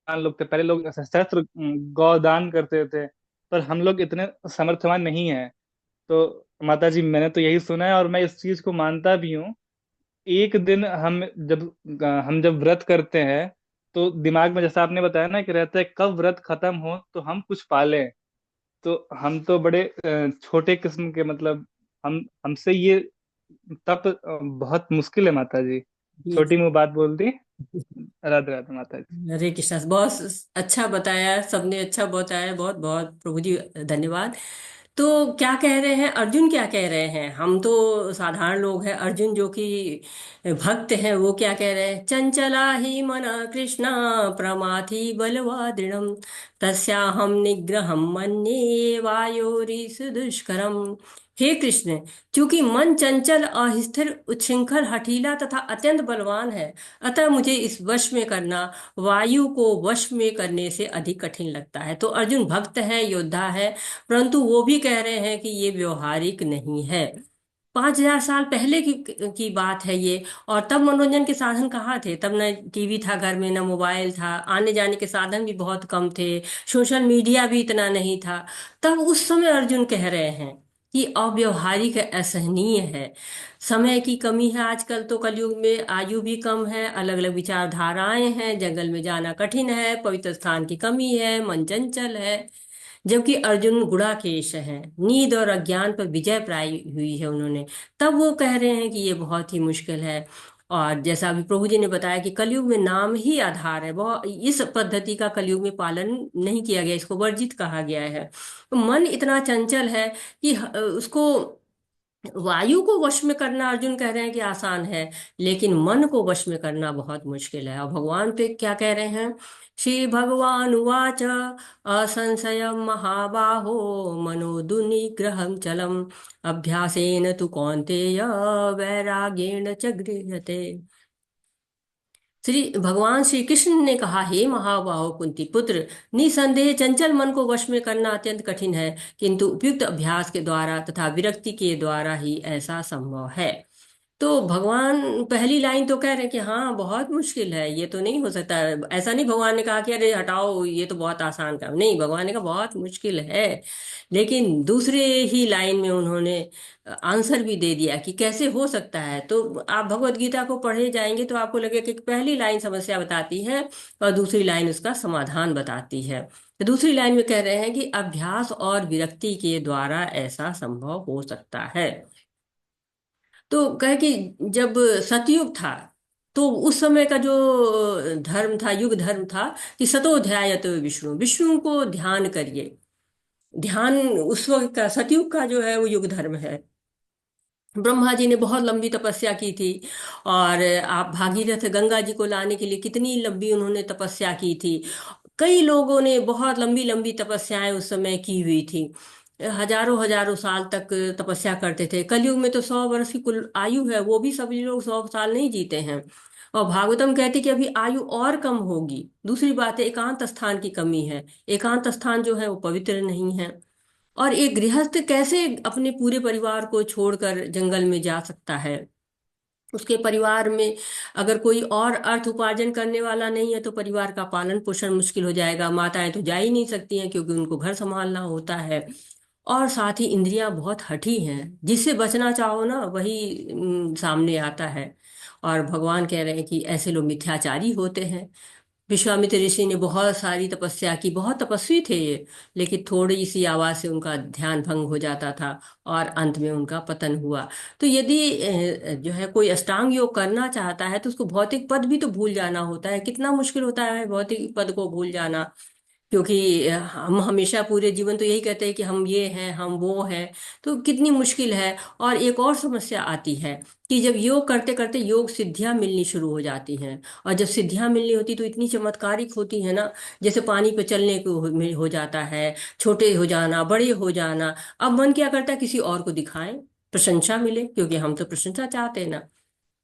लोग थे। पहले लोग सहस्त्र गौदान करते थे, पर हम लोग इतने समर्थवान नहीं हैं। तो माता जी, मैंने तो यही सुना है और मैं इस चीज को मानता भी हूँ। एक दिन हम जब व्रत करते हैं, तो दिमाग में, जैसा आपने बताया ना, कि रहता है कब व्रत खत्म हो तो हम कुछ पालें। तो हम तो बड़े छोटे किस्म के, मतलब हमसे ये तप बहुत मुश्किल है माता जी।
जी
छोटी मुंह बात बोल दी।
जी।
राधे राधे माता जी।
हरे कृष्णा, बहुत अच्छा बताया, सबने अच्छा बताया, बहुत बहुत प्रभु जी धन्यवाद। तो क्या कह रहे हैं अर्जुन, क्या कह रहे हैं? हम तो साधारण लोग हैं, अर्जुन जो कि भक्त हैं वो क्या कह रहे हैं? चंचला ही मना कृष्णा प्रमाथि बलवा दृढ़ तस्याहम निग्रहम मन्ये वायोरिस दुष्करम। हे कृष्ण, चूंकि मन चंचल, अस्थिर, उच्छृंखल, हठीला तथा अत्यंत बलवान है, अतः मुझे इस वश में करना वायु को वश में करने से अधिक कठिन लगता है। तो अर्जुन भक्त है, योद्धा है, परंतु वो भी कह रहे हैं कि ये व्यवहारिक नहीं है। 5,000 साल पहले की बात है ये। और तब मनोरंजन के साधन कहाँ थे? तब न टीवी था घर में, न मोबाइल था, आने जाने के साधन भी बहुत कम थे, सोशल मीडिया भी इतना नहीं था। तब उस समय अर्जुन कह रहे हैं कि अव्यवहारिक है, असहनीय है, समय की कमी है। आजकल तो कलयुग में आयु भी कम है, अलग अलग विचारधाराएं हैं, जंगल में जाना कठिन है, पवित्र स्थान की कमी है, मन चंचल है। जबकि अर्जुन गुड़ाकेश हैं, नींद और अज्ञान पर विजय प्राप्त हुई है उन्होंने। तब वो कह रहे हैं कि ये बहुत ही मुश्किल है। और जैसा अभी प्रभु जी ने बताया कि कलयुग में नाम ही आधार है, बहुत इस पद्धति का कलयुग में पालन नहीं किया गया, इसको वर्जित कहा गया है। तो मन इतना चंचल है कि उसको वायु को वश में करना, अर्जुन कह रहे हैं कि आसान है, लेकिन मन को वश में करना बहुत मुश्किल है। और भगवान पे क्या कह रहे हैं? श्री भगवान उवाच असंशय महाबाहो मनोदुनिग्रहं चलम अभ्यासेन तु कौन्तेय वैराग्येण च गृह्यते। भगवान श्री कृष्ण ने कहा, हे महाबाहो कुंती पुत्र, निसंदेह चंचल मन को वश में करना अत्यंत कठिन है, किंतु उपयुक्त अभ्यास के द्वारा तथा विरक्ति के द्वारा ही ऐसा संभव है। तो भगवान पहली लाइन तो कह रहे हैं कि हाँ बहुत मुश्किल है, ये तो नहीं हो सकता। ऐसा नहीं भगवान ने कहा कि अरे हटाओ ये तो बहुत आसान काम, नहीं, भगवान ने कहा बहुत मुश्किल है। लेकिन दूसरे ही लाइन में उन्होंने आंसर भी दे दिया कि कैसे हो सकता है। तो आप भगवत गीता को पढ़े जाएंगे तो आपको लगेगा कि पहली लाइन समस्या बताती है और दूसरी लाइन उसका समाधान बताती है। तो दूसरी लाइन में कह रहे हैं कि अभ्यास और विरक्ति के द्वारा ऐसा संभव हो सकता है। तो कहे कि जब सतयुग था, तो उस समय का जो धर्म था, युग धर्म था कि सतो ध्यायत विष्णु, विष्णु को ध्यान करिए। ध्यान उस वक्त का, सतयुग का जो है वो युग धर्म है। ब्रह्मा जी ने बहुत लंबी तपस्या की थी। और आप भागीरथ गंगा जी को लाने के लिए कितनी लंबी उन्होंने तपस्या की थी। कई लोगों ने बहुत लंबी लंबी तपस्याएं उस समय की हुई थी, हजारों हजारों साल तक तपस्या करते थे। कलयुग में तो 100 वर्ष की कुल आयु है, वो भी सभी लोग 100 साल नहीं जीते हैं। और भागवतम कहती कि अभी आयु और कम होगी। दूसरी बात है, एकांत स्थान की कमी है, एकांत स्थान जो है वो पवित्र नहीं है। और एक गृहस्थ कैसे अपने पूरे परिवार को छोड़कर जंगल में जा सकता है? उसके परिवार में अगर कोई और अर्थ उपार्जन करने वाला नहीं है तो परिवार का पालन पोषण मुश्किल हो जाएगा। माताएं तो जा ही नहीं सकती हैं क्योंकि उनको घर संभालना होता है। और साथ ही इंद्रियां बहुत हठी हैं, जिससे बचना चाहो ना वही सामने आता है। और भगवान कह रहे हैं कि ऐसे लोग मिथ्याचारी होते हैं। विश्वामित्र ऋषि ने बहुत सारी तपस्या की, बहुत तपस्वी थे ये, लेकिन थोड़ी सी आवाज से उनका ध्यान भंग हो जाता था और अंत में उनका पतन हुआ। तो यदि जो है कोई अष्टांग योग करना चाहता है तो उसको भौतिक पद भी तो भूल जाना होता है। कितना मुश्किल होता है भौतिक पद को भूल जाना, क्योंकि हम हमेशा पूरे जीवन तो यही कहते हैं कि हम ये हैं, हम वो हैं। तो कितनी मुश्किल है। और एक और समस्या आती है कि जब योग करते करते योग सिद्धियां मिलनी शुरू हो जाती हैं, और जब सिद्धियां मिलनी होती तो इतनी चमत्कारिक होती है ना, जैसे पानी पे चलने को हो जाता है, छोटे हो जाना, बड़े हो जाना। अब मन क्या करता है, किसी और को दिखाएं, प्रशंसा मिले, क्योंकि हम तो प्रशंसा चाहते हैं ना।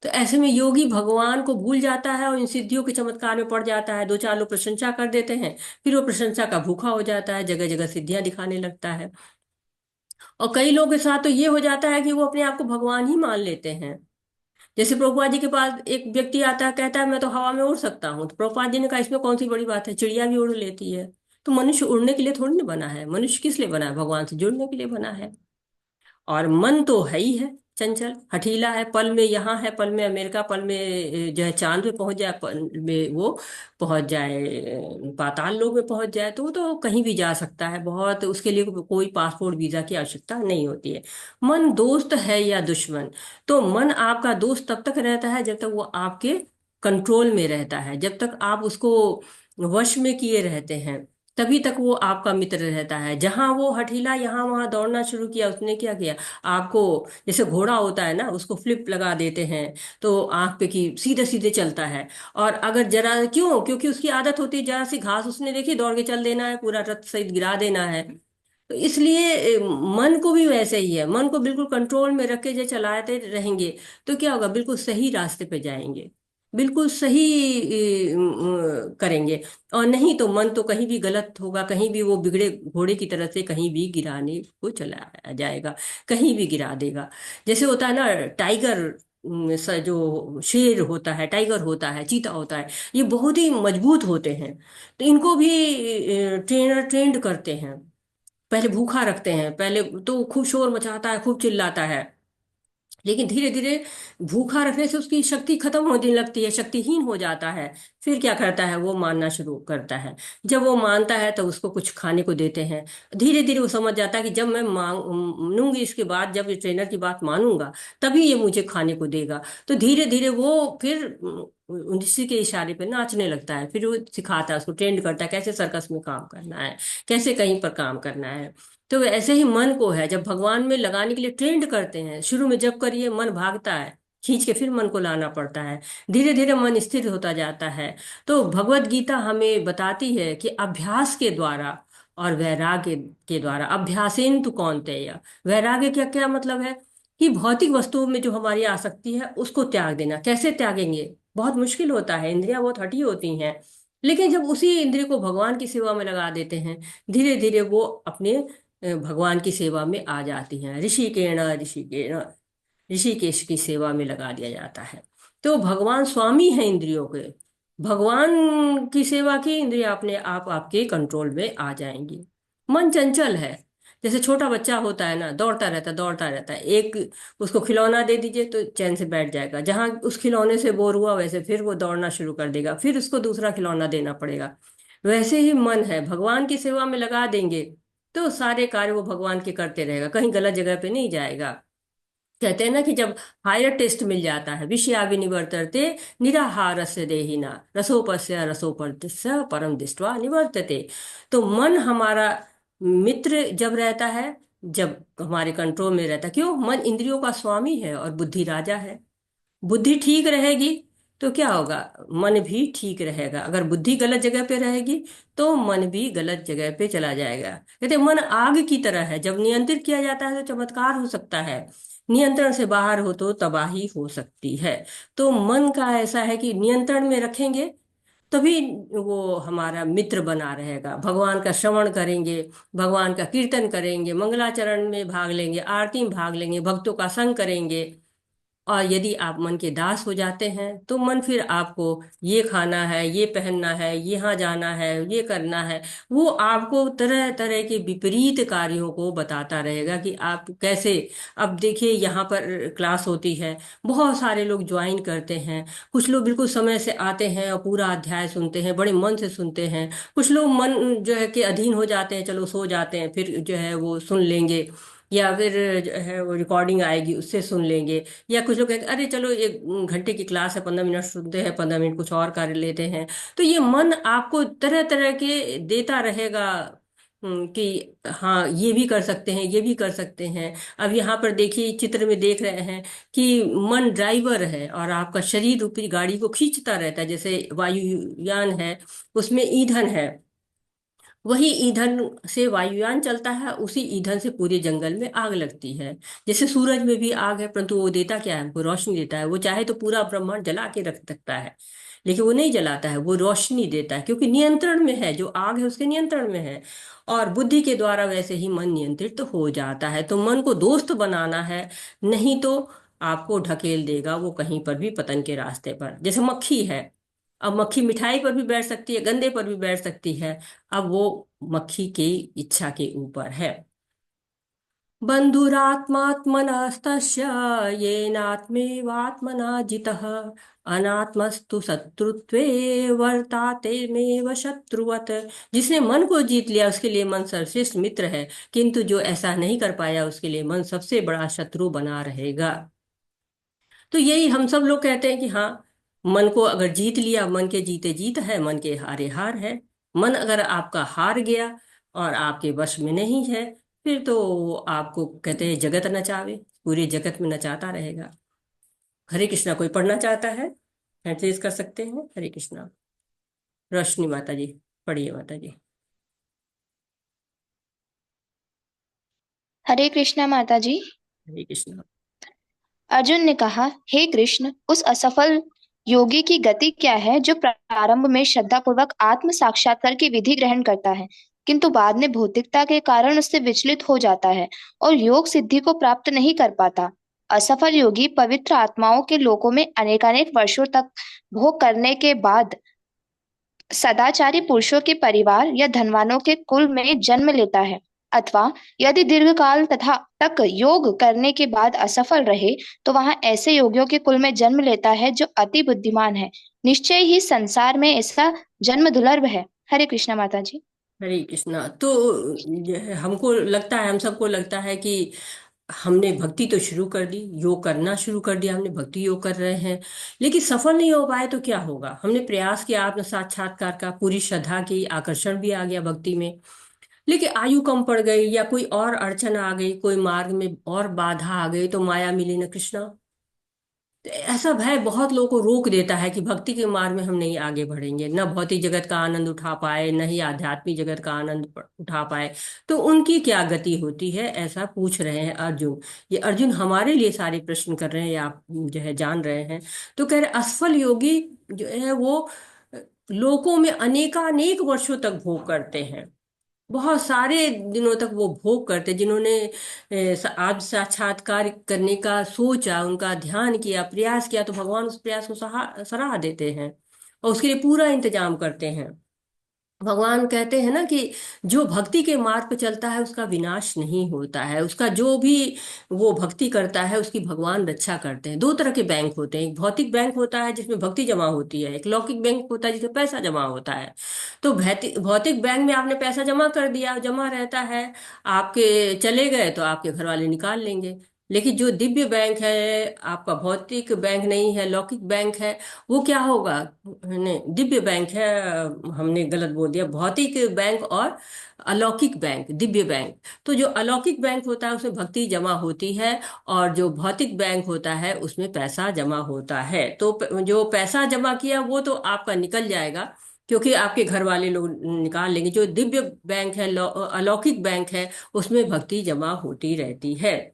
तो ऐसे में योगी भगवान को भूल जाता है और इन सिद्धियों के चमत्कार में पड़ जाता है। दो चार लोग प्रशंसा कर देते हैं, फिर वो प्रशंसा का भूखा हो जाता है, जगह जगह सिद्धियां दिखाने लगता है। और कई लोगों के साथ तो ये हो जाता है कि वो अपने आप को भगवान ही मान लेते हैं। जैसे प्रभुपाद जी के पास एक व्यक्ति आता है, कहता है मैं तो हवा में उड़ सकता हूँ, तो प्रभुपाद जी ने कहा इसमें कौन सी बड़ी बात है, चिड़िया भी उड़ लेती है। तो मनुष्य उड़ने के लिए थोड़ी ना बना है, मनुष्य किस लिए बना है, भगवान से जुड़ने के लिए बना है। और मन तो है ही है, चंचल हठीला है, पल में यहाँ है, पल में अमेरिका, पल में जो है चांद पे पहुंच जाए, पल में वो पहुंच जाए, पाताल लोक में पहुंच जाए। तो वो तो कहीं भी जा सकता है, बहुत उसके लिए कोई पासपोर्ट वीजा की आवश्यकता नहीं होती है। मन दोस्त है या दुश्मन? तो मन आपका दोस्त तब तक रहता है जब तक वो आपके कंट्रोल में रहता है, जब तक आप उसको वश में किए रहते हैं, तभी तक वो आपका मित्र रहता है। जहां वो हठीला यहाँ वहां दौड़ना शुरू किया, उसने क्या किया, आपको, जैसे घोड़ा होता है ना, उसको फ्लिप लगा देते हैं तो आंख पे की सीधे सीधे चलता है। और अगर जरा, क्यों, क्योंकि उसकी आदत होती है, जरा सी घास उसने देखी, दौड़ के चल देना है, पूरा रथ सहित गिरा देना है। तो इसलिए मन को भी वैसे ही है, मन को बिल्कुल कंट्रोल में रख के जो चलाते रहेंगे तो क्या होगा, बिल्कुल सही रास्ते पे जाएंगे, बिल्कुल सही करेंगे। और नहीं तो मन तो कहीं भी गलत होगा, कहीं भी वो बिगड़े घोड़े की तरह से कहीं भी गिराने को चला जाएगा, कहीं भी गिरा देगा। जैसे होता है ना टाइगर, जो शेर होता है, टाइगर होता है, चीता होता है, ये बहुत ही मजबूत होते हैं। तो इनको भी ट्रेनर ट्रेंड करते हैं, पहले भूखा रखते हैं, पहले तो खूब शोर मचाता है, खूब चिल्लाता है, लेकिन धीरे धीरे भूखा रखने से उसकी शक्ति खत्म होने लगती है, शक्तिहीन हो जाता है। फिर क्या करता है, वो मानना शुरू करता है। जब वो मानता है तो उसको कुछ खाने को देते हैं। धीरे धीरे वो समझ जाता है कि जब मैं मानूंगी, इसके बाद जब ये ट्रेनर की बात मानूंगा तभी ये मुझे खाने को देगा। तो धीरे धीरे वो फिर उसी के इशारे पे नाचने लगता है। फिर वो सिखाता है, उसको ट्रेंड करता है कैसे सर्कस में काम करना है, कैसे कहीं पर काम करना है। तो ऐसे ही मन को है, जब भगवान में लगाने के लिए ट्रेंड करते हैं, शुरू में जब करिए मन भागता है, खींच के फिर मन को लाना पड़ता है, धीरे धीरे मन स्थिर होता जाता है। तो भगवत गीता हमें बताती है कि अभ्यास के द्वारा और वैराग्य के द्वारा, अभ्यासेन तु कौन्तेय, वैराग्य क्या क्या मतलब है कि भौतिक वस्तुओं में जो हमारी आसक्ति है उसको त्याग देना। कैसे त्यागेंगे, बहुत मुश्किल होता है, इंद्रियां बहुत हठी होती हैं। लेकिन जब उसी इंद्रिय को भगवान की सेवा में लगा देते हैं, धीरे धीरे वो अपने भगवान की सेवा में आ जाती हैं। ऋषिकेण ऋषिकेश की सेवा में लगा दिया जाता है। तो भगवान स्वामी है इंद्रियों के, भगवान की सेवा की, इंद्रियां अपने आप आपके कंट्रोल में आ जाएंगी। मन चंचल है, जैसे छोटा बच्चा होता है ना, दौड़ता रहता है। एक उसको खिलौना दे दीजिए तो चैन से बैठ जाएगा, जहां उस खिलौने से बोर हुआ वैसे फिर वो दौड़ना शुरू कर देगा, फिर उसको दूसरा खिलौना देना पड़ेगा। वैसे ही मन है, भगवान की सेवा में लगा देंगे तो सारे कार्य वो भगवान के करते रहेगा, कहीं गलत जगह पे नहीं जाएगा। कहते हैं ना कि जब हायर टेस्ट मिल जाता है, विषया विनिवर्तते निराहारस्य देहिना रसोपस्य रसोपरस्य परम दृष्ट्वा निवर्तते। तो मन हमारा मित्र जब रहता है, जब हमारे कंट्रोल में रहता है। क्यों, मन इंद्रियों का स्वामी है और बुद्धि राजा है। बुद्धि ठीक रहेगी तो क्या होगा, मन भी ठीक रहेगा। अगर बुद्धि गलत जगह पे रहेगी तो मन भी गलत जगह पे चला जाएगा। कहते हैं, मन आग की तरह है, जब नियंत्रित किया जाता है तो चमत्कार हो सकता है, नियंत्रण से बाहर हो तो तबाही हो सकती है। तो मन का ऐसा है कि नियंत्रण में रखेंगे तभी वो हमारा मित्र बना रहेगा। भगवान का श्रवण करेंगे, भगवान का कीर्तन करेंगे, मंगलाचरण में भाग लेंगे, आरती में भाग लेंगे, भक्तों का संग करेंगे, और यदि आप मन के दास हो जाते हैं तो मन फिर आपको ये खाना है, ये पहनना है, यहाँ जाना है, ये करना है, वो आपको तरह तरह के विपरीत कार्यों को बताता रहेगा कि आप कैसे। अब देखिए, यहाँ पर क्लास होती है, बहुत सारे लोग ज्वाइन करते हैं। कुछ लोग बिल्कुल समय से आते हैं और पूरा अध्याय सुनते हैं, बड़े मन से सुनते हैं। कुछ लोग मन जो है कि अधीन हो जाते हैं, चलो सो जाते हैं, फिर जो है वो सुन लेंगे, या फिर जो है वो रिकॉर्डिंग आएगी उससे सुन लेंगे। या कुछ लोग कहते हैं अरे चलो 1 घंटे की क्लास है, 15 मिनट सुनते हैं, 15 मिनट कुछ और कर लेते हैं। तो ये मन आपको तरह तरह के देता रहेगा कि हाँ ये भी कर सकते हैं, ये भी कर सकते हैं। अब यहाँ पर देखिए, चित्र में देख रहे हैं कि मन ड्राइवर है और आपका शरीर रूपी गाड़ी को खींचता रहता है। जैसे वायुयान है, उसमें ईंधन है, वही ईंधन से वायुयान चलता है, उसी ईंधन से पूरे जंगल में आग लगती है। जैसे सूरज में भी आग है, परंतु वो देता क्या है, हमको रोशनी देता है। वो चाहे तो पूरा ब्रह्मांड जला के रख सकता है, लेकिन वो नहीं जलाता है, वो रोशनी देता है, क्योंकि नियंत्रण में है, जो आग है उसके नियंत्रण में है। और बुद्धि के द्वारा वैसे ही मन नियंत्रित तो हो जाता है। तो मन को दोस्त बनाना है, नहीं तो आपको ढकेल देगा वो कहीं पर भी पतन के रास्ते पर। जैसे मक्खी है, अब मक्खी मिठाई पर भी बैठ सकती है, गंदे पर भी बैठ सकती है। अब वो मक्खी की इच्छा के ऊपर है। बंधुरात्मात्मनस्तस्य येनात्मेवात्मना जितः अनात्मस्तु शत्रुत्वे वर्तातेमेव शत्रुवत्। जिसने मन को जीत लिया उसके लिए मन सर्वश्रेष्ठ मित्र है, किंतु जो ऐसा नहीं कर पाया उसके लिए मन सबसे बड़ा शत्रु बना रहेगा। तो यही हम सब लोग कहते हैं कि हाँ, मन को अगर जीत लिया, मन के जीते जीत है, मन के हारे हार है। मन अगर आपका हार गया और आपके वश में नहीं है, फिर तो वो आपको कहते हैं जगत नचावे, पूरे जगत में नचाता रहेगा। हरे कृष्णा। कोई पढ़ना चाहता है, हैंड रेज कर सकते हैं। हरे कृष्णा। रोशनी माता जी, पढ़िए माता जी।
हरे कृष्णा माता जी।
हरे कृष्णा।
अर्जुन ने कहा, हे कृष्ण, उस असफल योगी की गति क्या है जो प्रारंभ में श्रद्धापूर्वक आत्म साक्षात्कार की विधि ग्रहण करता है, किंतु बाद में भौतिकता के कारण उससे विचलित हो जाता है और योग सिद्धि को प्राप्त नहीं कर पाता। असफल योगी पवित्र आत्माओं के लोकों में अनेकानेक वर्षों तक भोग करने के बाद सदाचारी पुरुषों के परिवार या धनवानों के कुल में जन्म लेता है, अथवा यदि दीर्घकाल तथा तक योग करने के बाद असफल रहे तो वहां ऐसे योगियों के कुल में जन्म लेता है जो अति बुद्धिमान है। निश्चय ही संसार में ऐसा जन्म दुर्लभ है। हरे कृष्णा माता जी।
हरे कृष्णा। तो हमको लगता है, हम सबको लगता है कि हमने भक्ति तो शुरू कर दी, योग करना शुरू कर दिया, हमने भक्ति योग कर रहे हैं, लेकिन सफल नहीं हो पाए तो क्या होगा। हमने प्रयास किया आत्म साक्षात्कार का, पूरी श्रद्धा की, आकर्षण भी आ गया भक्ति में, लेकिन आयु कम पड़ गई या कोई और अड़चन आ गई, कोई मार्ग में और बाधा आ गई, तो माया मिली न कृष्णा। तो ऐसा भय बहुत लोगों को रोक देता है कि भक्ति के मार्ग में हम नहीं आगे बढ़ेंगे, न भौतिक जगत का आनंद उठा पाए, न ही आध्यात्मिक जगत का आनंद उठा पाए। तो उनकी क्या गति होती है, ऐसा पूछ रहे हैं अर्जुन। ये अर्जुन हमारे लिए सारे प्रश्न कर रहे हैं, या आप जो है जान रहे हैं। तो कह रहे असफल योगी जो है वो लोकों में अनेकानेक वर्षों तक भोग करते हैं, बहुत सारे दिनों तक वो भोग करते। जिन्होंने आज साक्षात्कार करने का सोचा, उनका ध्यान किया, प्रयास किया, तो भगवान उस प्रयास को सराह देते हैं और उसके लिए पूरा इंतजाम करते हैं। भगवान कहते हैं ना कि जो भक्ति के मार्ग पर चलता है उसका विनाश नहीं होता है, उसका जो भी वो भक्ति करता है उसकी भगवान रक्षा करते हैं। 2 तरह के बैंक होते हैं, एक भौतिक बैंक होता है जिसमें भक्ति जमा होती है, एक लौकिक बैंक होता है जिसमें पैसा जमा होता है। तो भौतिक बैंक में आपने पैसा जमा कर दिया, जमा रहता है, आपके चले गए तो आपके घर वाले निकाल लेंगे। लेकिन जो दिव्य बैंक है, आपका भौतिक बैंक नहीं है, लौकिक बैंक है, वो क्या होगा। नहीं, दिव्य बैंक है, हमने गलत बोल दिया, भौतिक बैंक और अलौकिक बैंक, दिव्य बैंक। तो जो अलौकिक बैंक होता है उसमें भक्ति जमा होती है, और जो भौतिक बैंक होता है उसमें पैसा जमा होता है। तो जो पैसा जमा किया वो तो आपका निकल जाएगा, क्योंकि आपके घर वाले लोग निकाल लेंगे। जो दिव्य बैंक है, अलौकिक बैंक है, उसमें भक्ति जमा होती रहती है।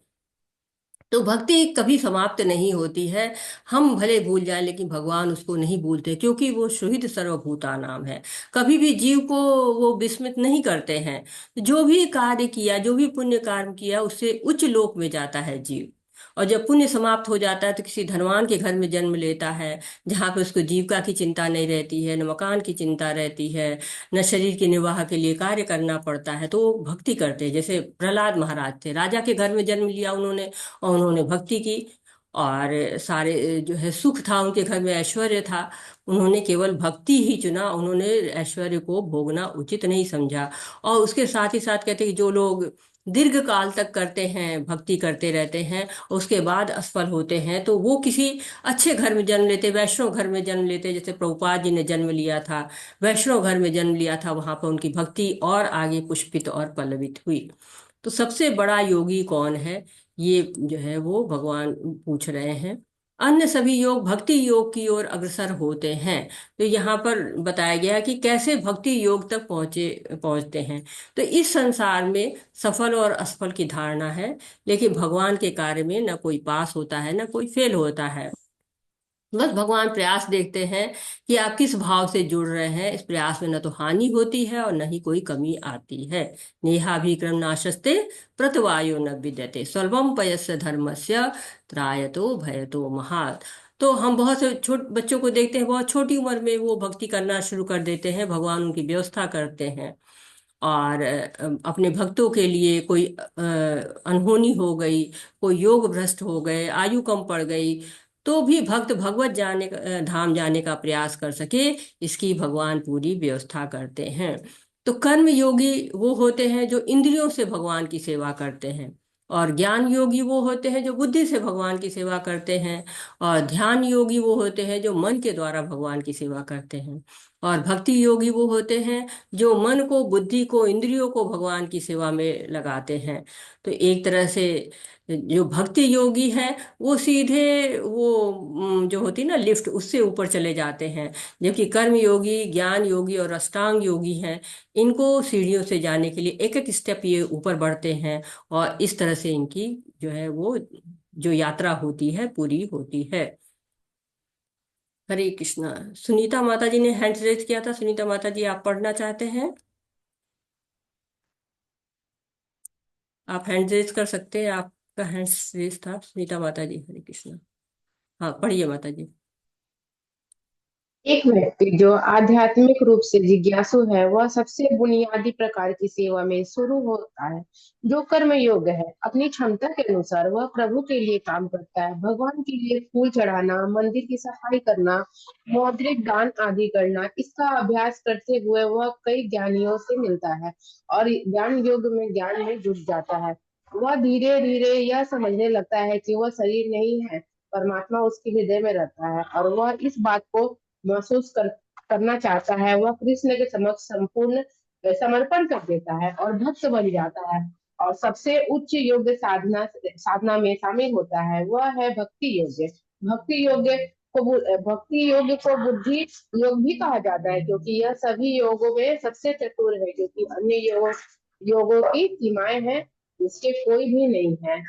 तो भक्ति कभी समाप्त नहीं होती है। हम भले भूल जाएं लेकिन भगवान उसको नहीं भूलते, क्योंकि वो सुहृद सर्वभूता नाम है। कभी भी जीव को वो विस्मृत नहीं करते हैं। जो भी कार्य किया, जो भी पुण्य कर्म किया, उससे उच्च लोक में जाता है जीव। और जब पुण्य समाप्त हो जाता है तो किसी धनवान के घर में जन्म लेता है, जहाँ पे उसको जीविका की चिंता नहीं रहती है, न मकान की चिंता रहती है, न शरीर के निर्वाह के लिए कार्य करना पड़ता है, तो वो भक्ति करते हैं। जैसे प्रहलाद महाराज थे, राजा के घर में जन्म लिया उन्होंने, और उन्होंने भक्ति की, और सारे जो है सुख था उनके घर में, ऐश्वर्य था, उन्होंने केवल भक्ति ही चुना, उन्होंने ऐश्वर्य को भोगना उचित नहीं समझा। और उसके साथ ही साथ कहते हैं कि जो लोग दीर्घ काल तक करते हैं, भक्ति करते रहते हैं, उसके बाद असफल होते हैं, तो वो किसी अच्छे घर में जन्म लेते, वैष्णव घर में जन्म लेते, जैसे प्रभुपाद जी ने जन्म लिया था, वैष्णव घर में जन्म लिया था, वहां पर उनकी भक्ति और आगे पुष्पित और पल्लवित हुई। तो सबसे बड़ा योगी कौन है, ये जो है वो भगवान पूछ रहे हैं। अन्य सभी योग भक्ति योग की ओर अग्रसर होते हैं। तो यहाँ पर बताया गया है कि कैसे भक्ति योग तक पहुंचते हैं। तो इस संसार में सफल और असफल की धारणा है, लेकिन भगवान के कार्य में न कोई पास होता है न कोई फेल होता है। बस भगवान प्रयास देखते हैं कि आप किस भाव से जुड़ रहे हैं। इस प्रयास में न तो हानि होती है और न ही कोई कमी आती है। नेहाभिक्रम नाशस्ते प्रतवायो न विद्यते स्वल्पम पयस्य धर्मस्य त्रायतो भयतो महात्। तो हम बहुत से बच्चों को देखते हैं, बहुत छोटी उम्र में वो भक्ति करना शुरू कर देते हैं, भगवान उनकी व्यवस्था करते हैं। और अपने भक्तों के लिए कोई अनहोनी हो गई, कोई योग भ्रष्ट हो गए, आयु कम पड़ गई, तो भी भक्त भगवत धाम जाने का प्रयास कर सके, इसकी भगवान पूरी व्यवस्था करते हैं। तो कर्म योगी वो होते हैं जो इंद्रियों से भगवान की सेवा करते हैं, और ज्ञान योगी वो होते हैं जो बुद्धि से भगवान की सेवा करते हैं, और ध्यान योगी वो होते हैं जो मन के द्वारा भगवान की सेवा करते हैं, और भक्ति योगी वो होते हैं जो मन को, बुद्धि को, इंद्रियों को भगवान की सेवा में लगाते हैं। तो एक तरह से जो भक्ति योगी है वो सीधे वो जो होती ना लिफ्ट, उससे ऊपर चले जाते हैं, जबकि कर्म योगी, ज्ञान योगी और अष्टांग योगी हैं, इनको सीढ़ियों से जाने के लिए एक एक स्टेप ये ऊपर बढ़ते हैं, और इस तरह से इनकी जो है वो जो यात्रा होती है पूरी होती है। हरे कृष्णा। सुनीता माता जी ने हैंड रेज किया था। सुनीता माता जी, आप पढ़ना चाहते हैं? आप हैंड रेज कर सकते हैं, आपका हैंड रेज था सुनीता माता जी। हरे कृष्णा। हाँ, पढ़िए माता जी।
एक व्यक्ति जो आध्यात्मिक रूप से जिज्ञासु है वह सबसे बुनियादी प्रकार की सेवा में शुरू होता है जो कर्म योग है। अपनी क्षमता के अनुसार वह प्रभु के लिए काम करता है। भगवान के लिए फूल चढ़ाना, मंदिर की सफाई करना, मौद्रिक दान आदि करना, इसका अभ्यास करते हुए वह कई ज्ञानियों से मिलता है और ज्ञान योग में ज्ञान में जुट जाता है। वह धीरे धीरे यह समझने लगता है कि वह शरीर नहीं है, परमात्मा उसके हृदय में रहता है और वह इस बात को करना चाहता है। वह कृष्ण के समक्ष संपूर्ण समर्पण कर देता है और भक्त बन जाता है और सबसे उच्च योग साधना साधना में शामिल होता है। वह है भक्ति योग। भक्ति योग भक्ति योग को बुद्धि योग भी कहा जाता है क्योंकि यह सभी योगों में सबसे चतुर है, क्योंकि अन्य योगों की सीमाएं हैं, इसके कोई भी नहीं है।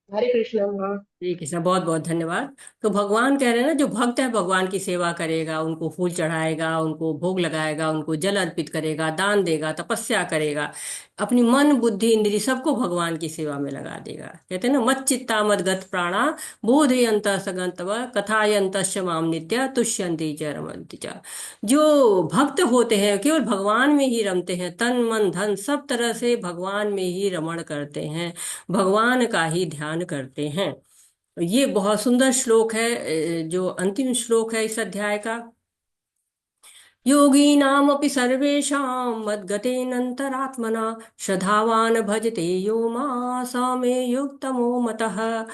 हरे कृष्ण। हाँ,
ठीक है सर, बहुत बहुत धन्यवाद। तो भगवान कह रहे हैं ना, जो भक्त है भगवान की सेवा करेगा, उनको फूल चढ़ाएगा, उनको भोग लगाएगा, उनको जल अर्पित करेगा, दान देगा, तपस्या करेगा, अपनी मन बुद्धि इंद्री सबको भगवान की सेवा में लगा देगा। कहते हैं ना, मत चित्ता मद गत प्राणा बोधयंत सगंतव कथायंत माम नित्य तुष्यंति च रमन्ति च। जो भक्त होते हैं केवल भगवान में ही रमते हैं, तन मन धन सब तरह से भगवान में ही रमण करते हैं, भगवान का ही ध्यान करते हैं। ये बहुत सुंदर श्लोक है, जो अंतिम श्लोक है इस अध्याय का। योगीनामपि सर्वेषां मद्गतेनन्तरात्मना श्रद्धावान भजते यो मां स मे युक्तमो मतः।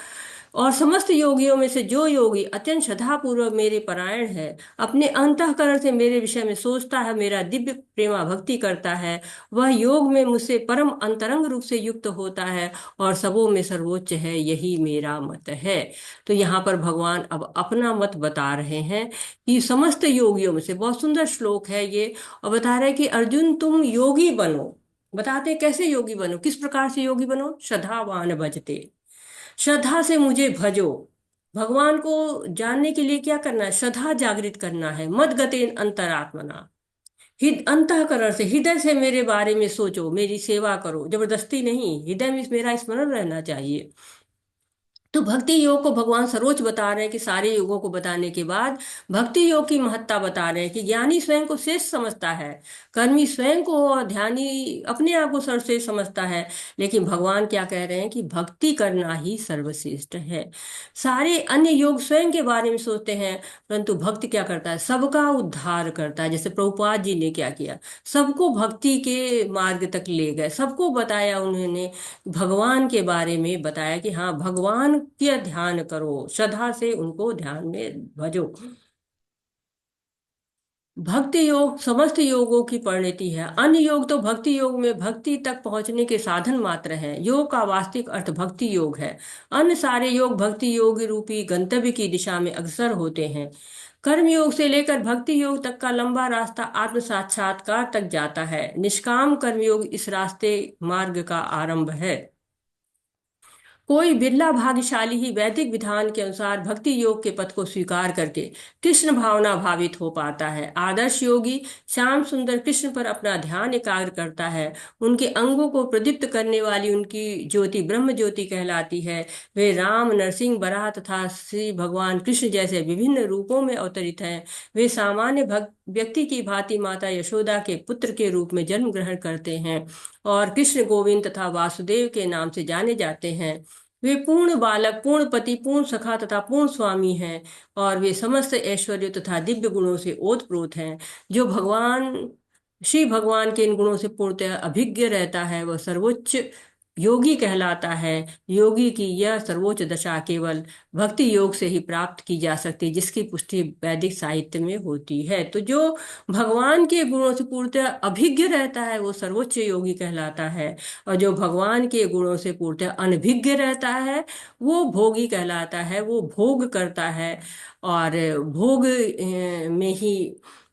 और समस्त योगियों में से जो योगी अत्यंत श्रद्धापूर्वक मेरे परायण है, अपने अंतःकरण से मेरे विषय में सोचता है, मेरा दिव्य प्रेमा भक्ति करता है, वह योग में मुझसे परम अंतरंग रूप से युक्त होता है और सबों में सर्वोच्च है, यही मेरा मत है। तो यहाँ पर भगवान अब अपना मत बता रहे हैं कि समस्त योगियों में से, बहुत सुंदर श्लोक है ये, और बता रहे हैं कि अर्जुन तुम योगी बनो। बताते हैं कैसे योगी बनो, किस प्रकार से योगी बनो। श्रद्धावान भजते, श्रद्धा से मुझे भजो। भगवान को जानने के लिए क्या करना है, श्रद्धा जागृत करना है। मद गते अंतरात्मना, अंतःकरण से, हृदय से मेरे बारे में सोचो, मेरी सेवा करो, जबरदस्ती नहीं, हृदय में मेरा स्मरण रहना चाहिए। तो भक्ति योग को भगवान सरोज बता रहे हैं कि सारे योगों को बताने के बाद भक्ति योग की महत्ता बता रहे हैं कि ज्ञानी स्वयं को श्रेष्ठ समझता है, कर्मी स्वयं को और ध्यानी अपने आप को सर्वश्रेष्ठ समझता है। लेकिन भगवान क्या कह रहे हैं कि भक्ति करना ही सर्वश्रेष्ठ है। सारे अन्य योग स्वयं के बारे में सोचते हैं, परंतु भक्त क्या करता है, सबका उद्धार करता है। जैसे प्रभुपाद जी ने क्या किया, सबको भक्ति के मार्ग तक ले गए, सबको बताया उन्होंने, भगवान के बारे में बताया कि हाँ भगवान का ध्यान करो, श्रद्धा से उनको ध्यान में भजो। भक्ति योग समस्त योगों की परिणति है। अन्य योग तो भक्ति योग में भक्ति तक पहुंचने के साधन मात्र हैं। योग का वास्तविक अर्थ भक्ति योग है। अन्य सारे योग भक्ति योग रूपी गंतव्य की दिशा में अग्रसर होते हैं। कर्म योग से लेकर भक्ति योग तक का लंबा रास्ता आत्म साक्षात्कार तक जाता है। निष्काम कर्म योग इस रास्ते मार्ग का आरंभ है। कोई बिरला भाग्यशाली ही वैदिक विधान के अनुसार भक्ति योग के पथ को स्वीकार करके कृष्ण भावना भावित हो पाता है। आदर्श योगी श्याम सुंदर कृष्ण पर अपना ध्यान एकाग्र करता है। उनके अंगों को प्रदीप्त करने वाली उनकी ज्योति ब्रह्म ज्योति कहलाती है। वे राम, नरसिंह, बराह तथा श्री भगवान कृष्ण जैसे विभिन्न रूपों में अवतरित हैं। वे सामान्य व्यक्ति की भांति माता यशोदा के पुत्र के रूप में जन्म ग्रहण करते हैं और कृष्ण, गोविंद तथा वासुदेव के नाम से जाने जाते हैं। वे पूर्ण बालक, पूर्ण पति, पूर्ण सखा तथा पूर्ण स्वामी हैं और वे समस्त ऐश्वर्य तथा दिव्य गुणों से ओतप्रोत हैं। जो भगवान श्री भगवान के इन गुणों से पूर्णतः अभिज्ञ रहता है वह सर्वोच्च योगी कहलाता है। योगी की यह सर्वोच्च दशा केवल भक्ति योग से ही प्राप्त की जा सकती है, जिसकी पुष्टि वैदिक साहित्य में होती है। तो जो भगवान के गुणों से पूर्णतः अभिज्ञ रहता है वो सर्वोच्च योगी कहलाता है, और जो भगवान के गुणों से पूर्णतः अनभिज्ञ रहता है वो भोगी कहलाता है। वो भोग करता है और भोग में ही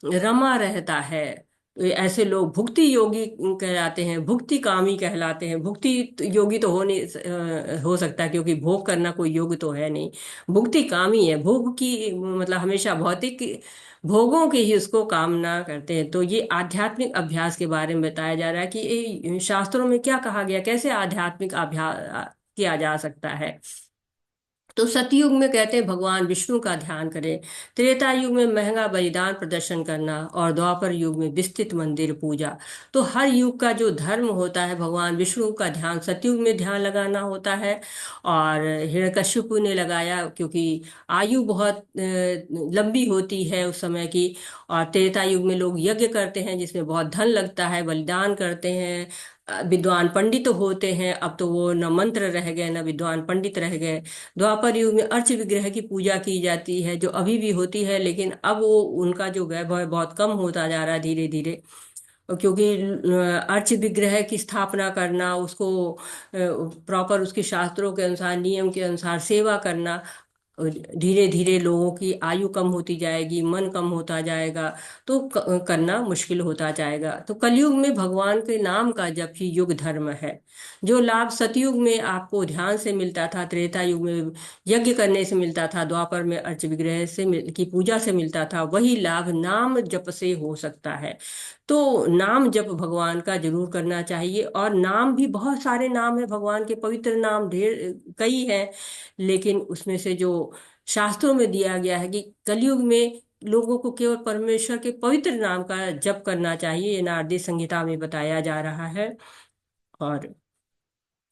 रमा रहता है। ऐसे लोग भुक्ति योगी कहलाते हैं, भुक्ति कामी कहलाते हैं। भुक्ति योगी तो हो नहीं हो सकता, क्योंकि भोग करना कोई योग तो है नहीं। भुक्ति कामी है, भोग की मतलब हमेशा भौतिक भोगों की ही उसको कामना करते हैं। तो ये आध्यात्मिक अभ्यास के बारे में बताया जा रहा है कि ये शास्त्रों में क्या कहा गया, कैसे आध्यात्मिक अभ्यास किया जा सकता है। तो सतयुग में कहते हैं भगवान विष्णु का ध्यान करें, त्रेता युग में महंगा बलिदान प्रदर्शन करना और द्वापर युग में विस्तृत मंदिर पूजा। तो हर युग का जो धर्म होता है, भगवान विष्णु का ध्यान सतयुग में ध्यान लगाना होता है। और हिरण्यकश्यप ने लगाया क्योंकि आयु बहुत लंबी होती है उस समय की। और त्रेता युग में लोग यज्ञ करते हैं जिसमें बहुत धन लगता है, बलिदान करते हैं, विद्वान पंडित होते हैं। अब तो वो न मंत्र रह गए न विद्वान पंडित रह गए। द्वापर युग में अर्च विग्रह की पूजा की जाती है, जो अभी भी होती है, लेकिन अब वो उनका जो वैभव है बहुत कम होता जा रहा है धीरे धीरे। क्योंकि अर्च विग्रह की स्थापना करना, उसको प्रॉपर उसके शास्त्रों के अनुसार, नियम के अनुसार सेवा करना, धीरे धीरे लोगों की आयु कम होती जाएगी, मन कम होता जाएगा, तो करना मुश्किल होता जाएगा। तो कलयुग में भगवान के नाम का जप ही युग धर्म है। जो लाभ सतयुग में आपको ध्यान से मिलता था, त्रेता युग में यज्ञ करने से मिलता था, द्वापर में अर्च विग्रह से की पूजा से मिलता था, वही लाभ नाम जप से हो सकता है। तो नाम जप भगवान का जरूर करना चाहिए। और नाम भी बहुत सारे नाम है भगवान के, पवित्र नाम ढेर कई हैं, लेकिन उसमें से जो शास्त्रों में दिया गया है कि कलयुग में लोगों को केवल परमेश्वर के पवित्र नाम का जप करना चाहिए, ये नारदी संहिता में बताया जा रहा है। और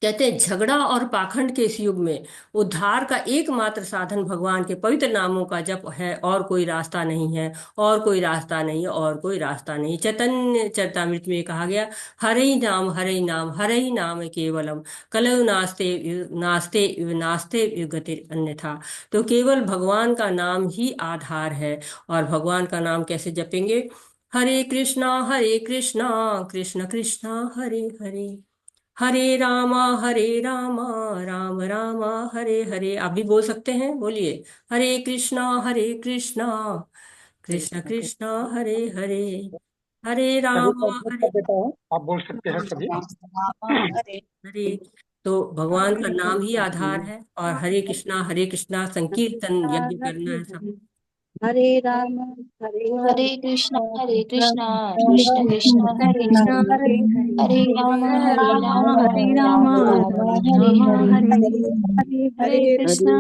कहते हैं झगड़ा और पाखंड के इस युग में उद्धार का एकमात्र साधन भगवान के पवित्र नामों का जप है, और कोई रास्ता नहीं है, और कोई रास्ता नहीं, और कोई रास्ता नहीं। चैतन्य चरितामृत में कहा गया, हरे ही नाम, हरे ही नाम, हरे ही नाम केवलम, कलयु नास्ते नास्ते नास्ते गतिर अन्यथा। तो केवल भगवान का नाम ही आधार है। और भगवान का नाम कैसे जपेंगे? हरे कृष्णा, हरे कृष्णा, कृष्ण कृष्णा, हरे हरे, हरे रामा, राम रामा, हरे हरे। आप भी बोल सकते हैं, बोलिए, हरे कृष्णा, हरे कृष्णा, कृष्ण कृष्णा, हरे हरे, हरे
सभी
रामा,
को अवसर
हरे
कर देता हूँ, आप बोल सकते हैं सभी।
हरे। तो भगवान का नाम ही आधार है। और हरे कृष्णा संकीर्तन यज्ञ करना है सब।
हरे राम हरे
हरे
राम
कृष्णा कृष्ण कृष्ण
हरे
हरे
कृष्णा
हरे
हरे
हरे
हरे
हरे
राम
राम
हरे राम
राम राम हरे
राम
हरे
हरे
हरे
हरे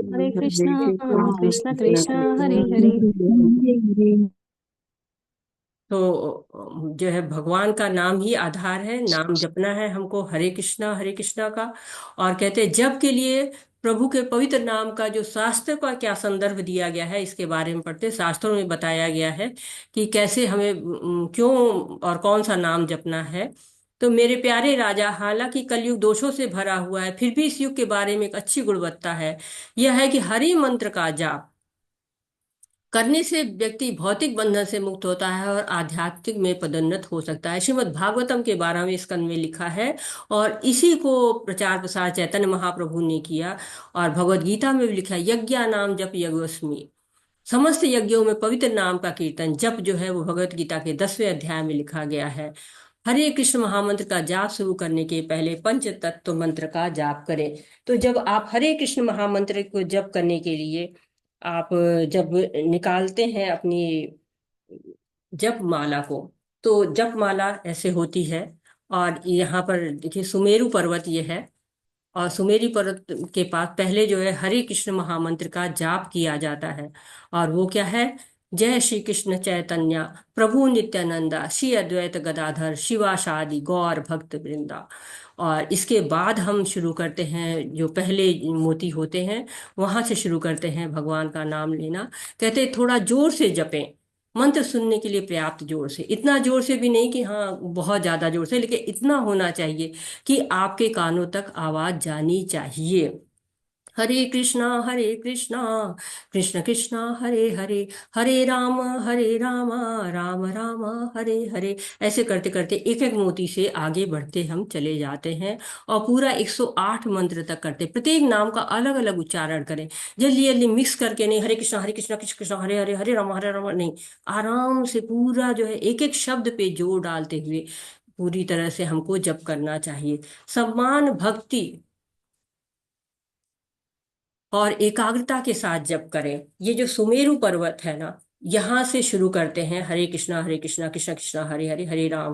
हरे
कृष्णा कृष्ण कृष्ण हरे हरे। तो जो है भगवान का नाम ही आधार है, नाम जपना है हमको हरे कृष्णा का। और कहते हैं जप के लिए प्रभु के पवित्र नाम का जो शास्त्र का क्या संदर्भ दिया गया है इसके बारे में पढ़ते हैं। शास्त्रों में बताया गया है कि कैसे हमें क्यों और कौन सा नाम जपना है। तो मेरे प्यारे राजा, हालांकि कलयुग दोषों से भरा हुआ है, फिर भी इस युग के बारे में एक अच्छी गुणवत्ता है। यह है कि हरि मंत्र का जाप करने से व्यक्ति भौतिक बंधन से मुक्त होता है और आध्यात्मिक में पदोन्नत हो सकता है। श्रीमद् भागवतम के 12वें स्कंद में लिखा है और इसी को प्रचार प्रसार चैतन्य महाप्रभु ने किया। और भगवत गीता में भी लिखा है, यज्ञा नाम जप यज्ञोस्मि। समस्त यज्ञों में पवित्र नाम का कीर्तन जप जो है वो भगवत गीता के 10वें अध्याय में लिखा गया है। हरे कृष्ण महामंत्र का जाप शुरू करने के पहले पंच तत्व मंत्र का जाप करें। तो जब आप हरे कृष्ण महामंत्र को जप करने के लिए आप जब निकालते हैं अपनी जप माला को, तो जप माला ऐसे होती है। और यहाँ पर देखिए सुमेरु पर्वत ये है, और सुमेरु पर्वत के पास पहले जो है हरे कृष्ण महामंत्र का जाप किया जाता है। और वो क्या है, जय श्री कृष्ण चैतन्य प्रभु नित्यानंदा श्री अद्वैत गदाधर शिवासादि गौर भक्त वृंदा। और इसके बाद हम शुरू करते हैं, जो पहले मोती होते हैं वहां से शुरू करते हैं भगवान का नाम लेना। कहते हैं थोड़ा जोर से जपें, मंत्र सुनने के लिए पर्याप्त जोर से, इतना जोर से भी नहीं कि हाँ बहुत ज्यादा जोर से, लेकिन इतना होना चाहिए कि आपके कानों तक आवाज जानी चाहिए। हरे कृष्णा कृष्ण कृष्णा हरे हरे, हरे राम राम राम हरे हरे। ऐसे करते करते एक एक मोती से आगे बढ़ते हम चले जाते हैं और पूरा 108 मंत्र तक करते। प्रत्येक नाम का अलग अलग उच्चारण करें, जल्दी जल्दी मिक्स करके नहीं, हरे कृष्णा कृष्ण कृष्ण हरे हरे, हरे राम नहीं। आराम से पूरा जो है एक एक शब्द पे जोर डालते हुए पूरी तरह से हमको जप करना चाहिए। सम्मान भक्ति और एकाग्रता के साथ जप करें। ये जो सुमेरु पर्वत है ना, यहाँ से शुरू करते हैं हरे कृष्णा कृष्ण कृष्ण हरे हरे, हरे राम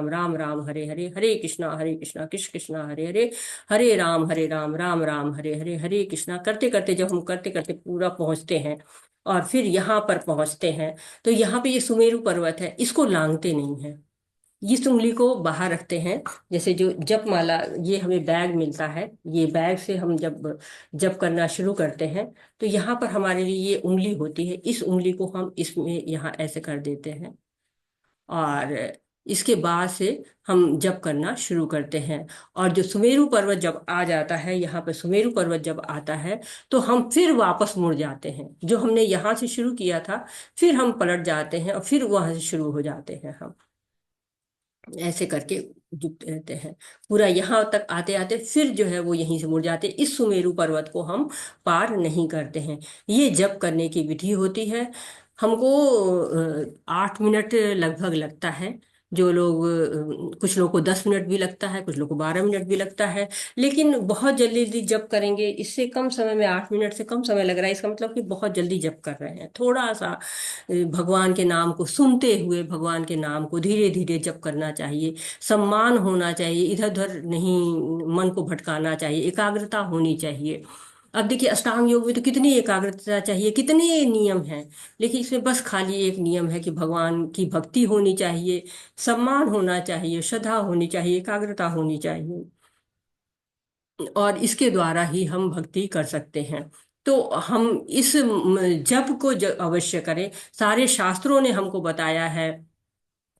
राम राम हरे हरे, हरे कृष्णा कृष्ण कृष्ण हरे हरे, हरे राम राम राम हरे हरे, हरे कृष्णा करते करते जब हम करते करते पूरा पहुंचते हैं और फिर यहाँ पर पहुंचते हैं, तो यहाँ पे ये सुमेरु पर्वत है, इसको लांघते नहीं है, इस उंगली को बाहर रखते हैं। जैसे जो जप माला, ये हमें बैग मिलता है, ये बैग से हम जब जप करना शुरू करते हैं तो यहाँ पर हमारे लिए ये उंगली होती है, इस उंगली को हम इसमें यहाँ ऐसे कर देते हैं और इसके बाद से हम जप करना शुरू करते हैं। और जो सुमेरु पर्वत जब आ जाता है, यहाँ पर सुमेरु पर्वत जब आता है तो हम फिर वापस मुड़ जाते हैं, जो हमने यहाँ से शुरू किया था फिर हम पलट जाते हैं और फिर वहां से शुरू हो जाते हैं हम, ऐसे करके जुटते रहते हैं। पूरा यहाँ तक आते आते फिर जो है वो यहीं से मुड़ जाते हैं, इस सुमेरु पर्वत को हम पार नहीं करते हैं। ये जप करने की विधि होती है। हमको 8 मिनट लगभग लगता है। जो लोग कुछ लोग को 10 मिनट भी लगता है, कुछ लोग को 12 मिनट भी लगता है। लेकिन बहुत जल्दी जल्दी जप करेंगे, इससे कम समय में 8 मिनट से कम समय लग रहा है, इसका मतलब कि बहुत जल्दी जप कर रहे हैं। थोड़ा सा भगवान के नाम को सुनते हुए भगवान के नाम को धीरे धीरे जप करना चाहिए। सम्मान होना चाहिए, इधर उधर नहीं मन को भटकाना चाहिए, एकाग्रता होनी चाहिए। अब देखिए अष्टांग योग में तो कितनी एकाग्रता चाहिए, कितने नियम हैं, लेकिन इसमें बस खाली एक नियम है कि भगवान की भक्ति होनी चाहिए, सम्मान होना चाहिए, श्रद्धा होनी चाहिए, एकाग्रता होनी चाहिए, और इसके द्वारा ही हम भक्ति कर सकते हैं। तो हम इस जप को अवश्य करें। सारे शास्त्रों ने हमको बताया है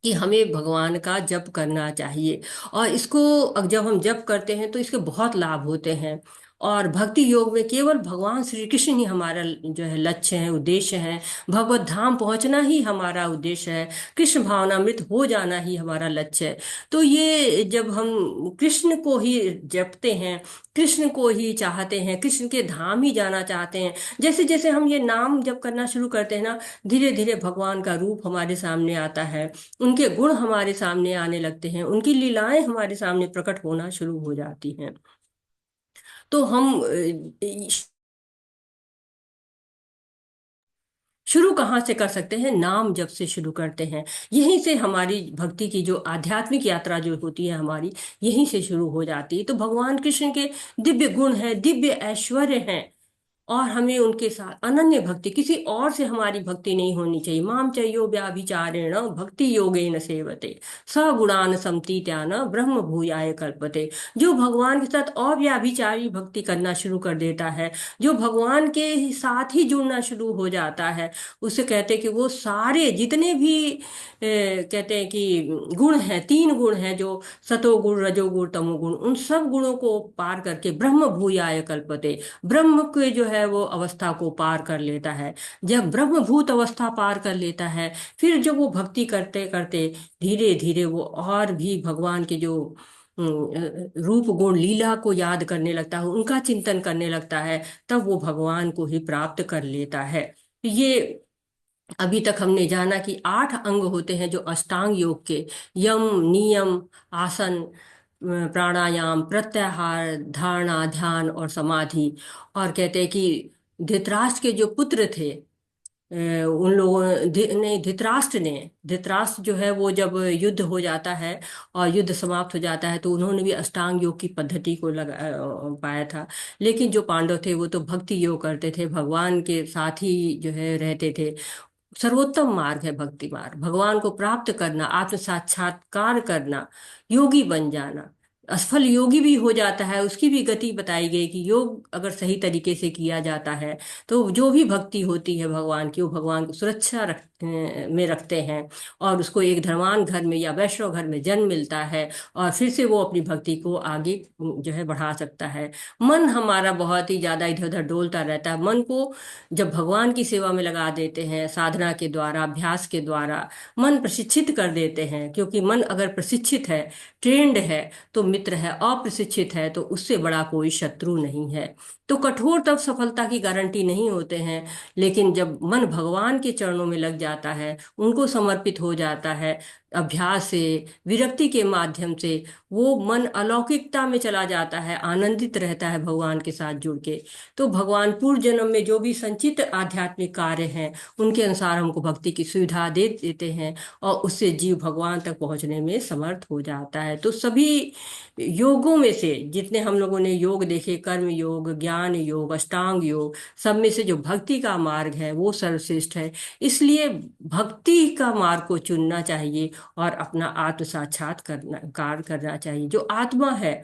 कि हमें भगवान का जप करना चाहिए, और इसको जब हम जप करते हैं तो इसके बहुत लाभ होते हैं। और भक्ति योग में केवल भगवान श्री कृष्ण ही हमारा जो है लक्ष्य है, उद्देश्य है। भगवत धाम पहुंचना ही हमारा उद्देश्य है, कृष्ण भावनामृत हो जाना ही हमारा लक्ष्य है। तो ये जब हम कृष्ण को ही जपते हैं, कृष्ण को ही चाहते हैं, कृष्ण के धाम ही जाना चाहते हैं, जैसे जैसे हम ये नाम जप करना शुरू करते हैं ना, धीरे धीरे भगवान का रूप हमारे सामने आता है, उनके गुण हमारे सामने आने लगते हैं, उनकी लीलाएं हमारे सामने प्रकट होना शुरू हो जाती हैं। तो हम शुरू कहाँ से कर सकते हैं? नाम जप से शुरू करते हैं। यहीं से हमारी भक्ति की जो आध्यात्मिक यात्रा जो होती है हमारी, यहीं से शुरू हो जाती है। तो भगवान कृष्ण के दिव्य गुण हैं, दिव्य ऐश्वर्य हैं, और हमें उनके साथ अनन्य भक्ति, किसी और से हमारी भक्ति नहीं होनी चाहिए। माम चयो व्याभिचारेण भक्ति योगेन सेवते सगुणान समतीत्यान ब्रह्म भूयाय कल्पते। जो भगवान के साथ अव्याभिचारी भक्ति करना शुरू कर देता है, जो भगवान के साथ ही जुड़ना शुरू हो जाता है, उसे कहते हैं कि वो सारे जितने भी कहते हैं कि गुण हैं, 3 गुण हैं, जो सतोगुण रजोगुण तमोगुण, उन सब गुणों को पार करके ब्रह्म भूयाय कल्पते, ब्रह्म के जो है वो अवस्था को पार कर लेता है। जब ब्रह्मभूत अवस्था पार कर लेता है, फिर जब वो भक्ति करते करते धीरे धीरे वो और भी भगवान के जो रूप गुण लीला को याद करने लगता है, उनका चिंतन करने लगता है, तब वो भगवान को ही प्राप्त कर लेता है। ये अभी तक हमने जाना कि 8 अंग होते हैं जो अष्टांग योग के, यम, नियम, आसन, प्राणायाम, प्रत्याहार, धारणा, ध्यान और समाधि। और कहते हैं कि धृतराष्ट्र के जो पुत्र थे, उन लोगों नहीं, धृतराष्ट्र जो है वो जब युद्ध हो जाता है और युद्ध समाप्त हो जाता है, तो उन्होंने भी अष्टांग योग की पद्धति को पाया था। लेकिन जो पांडव थे वो तो भक्ति योग करते थे, भगवान के साथ ही जो है रहते थे। सर्वोत्तम मार्ग है भक्ति मार्ग, भगवान को प्राप्त करना, आत्म साक्षात्कार करना, योगी बन जाना। असफल योगी भी हो जाता है, उसकी भी गति बताई गई कि योग अगर सही तरीके से किया जाता है तो जो भी भक्ति होती है भगवान की, वो भगवान को सुरक्षा में रखते हैं, और उसको एक धर्मांध घर में या वैष्णव घर में जन्म मिलता है, और फिर से वो अपनी भक्ति को आगे जो है बढ़ा सकता है। मन हमारा बहुत ही ज्यादा इधर उधर डोलता रहता है। मन को जब भगवान की सेवा में लगा देते हैं, साधना के द्वारा, अभ्यास के द्वारा मन प्रशिक्षित कर देते हैं, क्योंकि मन अगर प्रशिक्षित है, ट्रेंड है, तो मित्र है, अप्रशिक्षित है तो उससे बड़ा कोई शत्रु नहीं है। तो कठोर तब सफलता की गारंटी नहीं होते हैं, लेकिन जब मन भगवान के चरणों में लग जाता है, उनको समर्पित हो जाता है, अभ्यास से, विरक्ति के माध्यम से, वो मन अलौकिकता में चला जाता है, आनंदित रहता है भगवान के साथ जुड़ के। तो भगवान पूर्व जन्म में जो भी संचित आध्यात्मिक कार्य हैं, उनके अनुसार हमको भक्ति की सुविधा दे देते हैं, और उससे जीव भगवान तक पहुंचने में समर्थ हो जाता है। तो सभी योगों में से जितने हम लोगों ने योग देखे, कर्म योग, ज्ञान योग, अष्टांग योग, सब में से जो भक्ति का मार्ग है वो सर्वश्रेष्ठ है। इसलिए भक्ति का मार्ग को चुनना चाहिए और अपना आत्म साक्षात्कार करना चाहिए। जो आत्मा है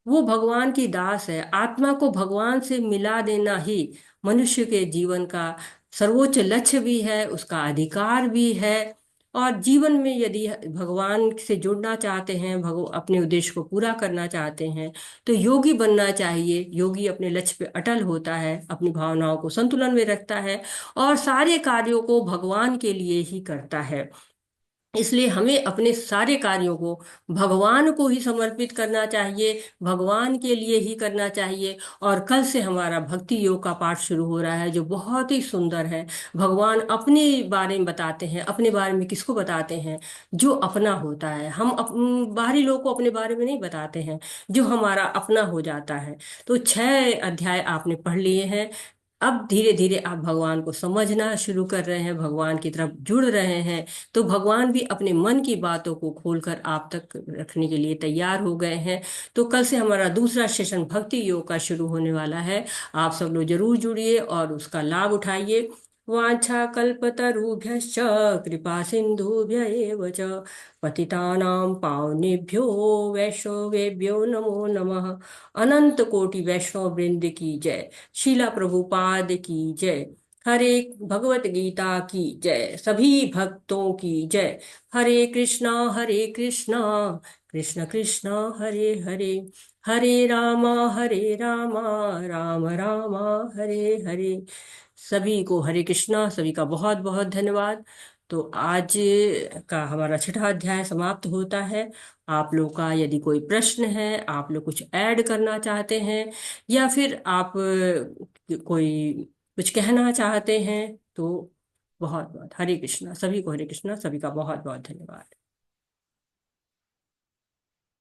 वो भगवान की दास है। आत्मा को भगवान से मिला देना ही मनुष्य के जीवन का सर्वोच्च लक्ष्य भी है, उसका अधिकार भी है। और जीवन में यदि भगवान से जुड़ना चाहते हैं, अपने उद्देश्य को पूरा करना चाहते हैं, तो योगी बनना चाहिए। योगी अपने लक्ष्य पे अटल होता है, अपनी भावनाओं को संतुलन में रखता है, और सारे कार्यों को भगवान के लिए ही करता है। इसलिए हमें अपने सारे कार्यों को भगवान को ही समर्पित करना चाहिए, भगवान के लिए ही करना चाहिए। और कल से हमारा भक्ति योग का पाठ शुरू हो रहा है, जो बहुत ही सुंदर है। भगवान अपने बारे में बताते हैं। अपने बारे में किसको बताते हैं? जो अपना होता है। हम बाहरी लोग को अपने बारे में नहीं बताते हैं, जो हमारा अपना हो जाता है। तो 6 अध्याय आपने पढ़ लिए हैं। अब धीरे धीरे आप भगवान को समझना शुरू कर रहे हैं, भगवान की तरफ जुड़ रहे हैं, तो भगवान भी अपने मन की बातों को खोलकर आप तक रखने के लिए तैयार हो गए हैं। तो कल से हमारा दूसरा सेशन भक्ति योग का शुरू होने वाला है। आप सब लोग जरूर जुड़िए और उसका लाभ उठाइए। वाञ्छा कल्पतरुभ्यश्च कृपा सिन्धुभ्य एव च पतितानां पावनेभ्यो वैष्णवेभ्यो नमो नमः। अनंत कोटि वैष्णव वृंद की जय। शीला प्रभुपाद की जय। हरे भगवत गीता की जय। सभी भक्तों की जय। हरे कृष्णा कृष्ण कृष्ण हरे हरे, हरे रामा राम राम हरे हरे। सभी को हरे कृष्णा, सभी का बहुत बहुत धन्यवाद। तो आज का हमारा 6 अध्याय समाप्त होता है। आप लोग का यदि कोई प्रश्न है, आप लोग कुछ ऐड करना चाहते हैं, या फिर आप कोई कुछ कहना चाहते हैं, तो बहुत बहुत हरे कृष्णा। सभी को हरे कृष्णा, सभी का बहुत बहुत धन्यवाद।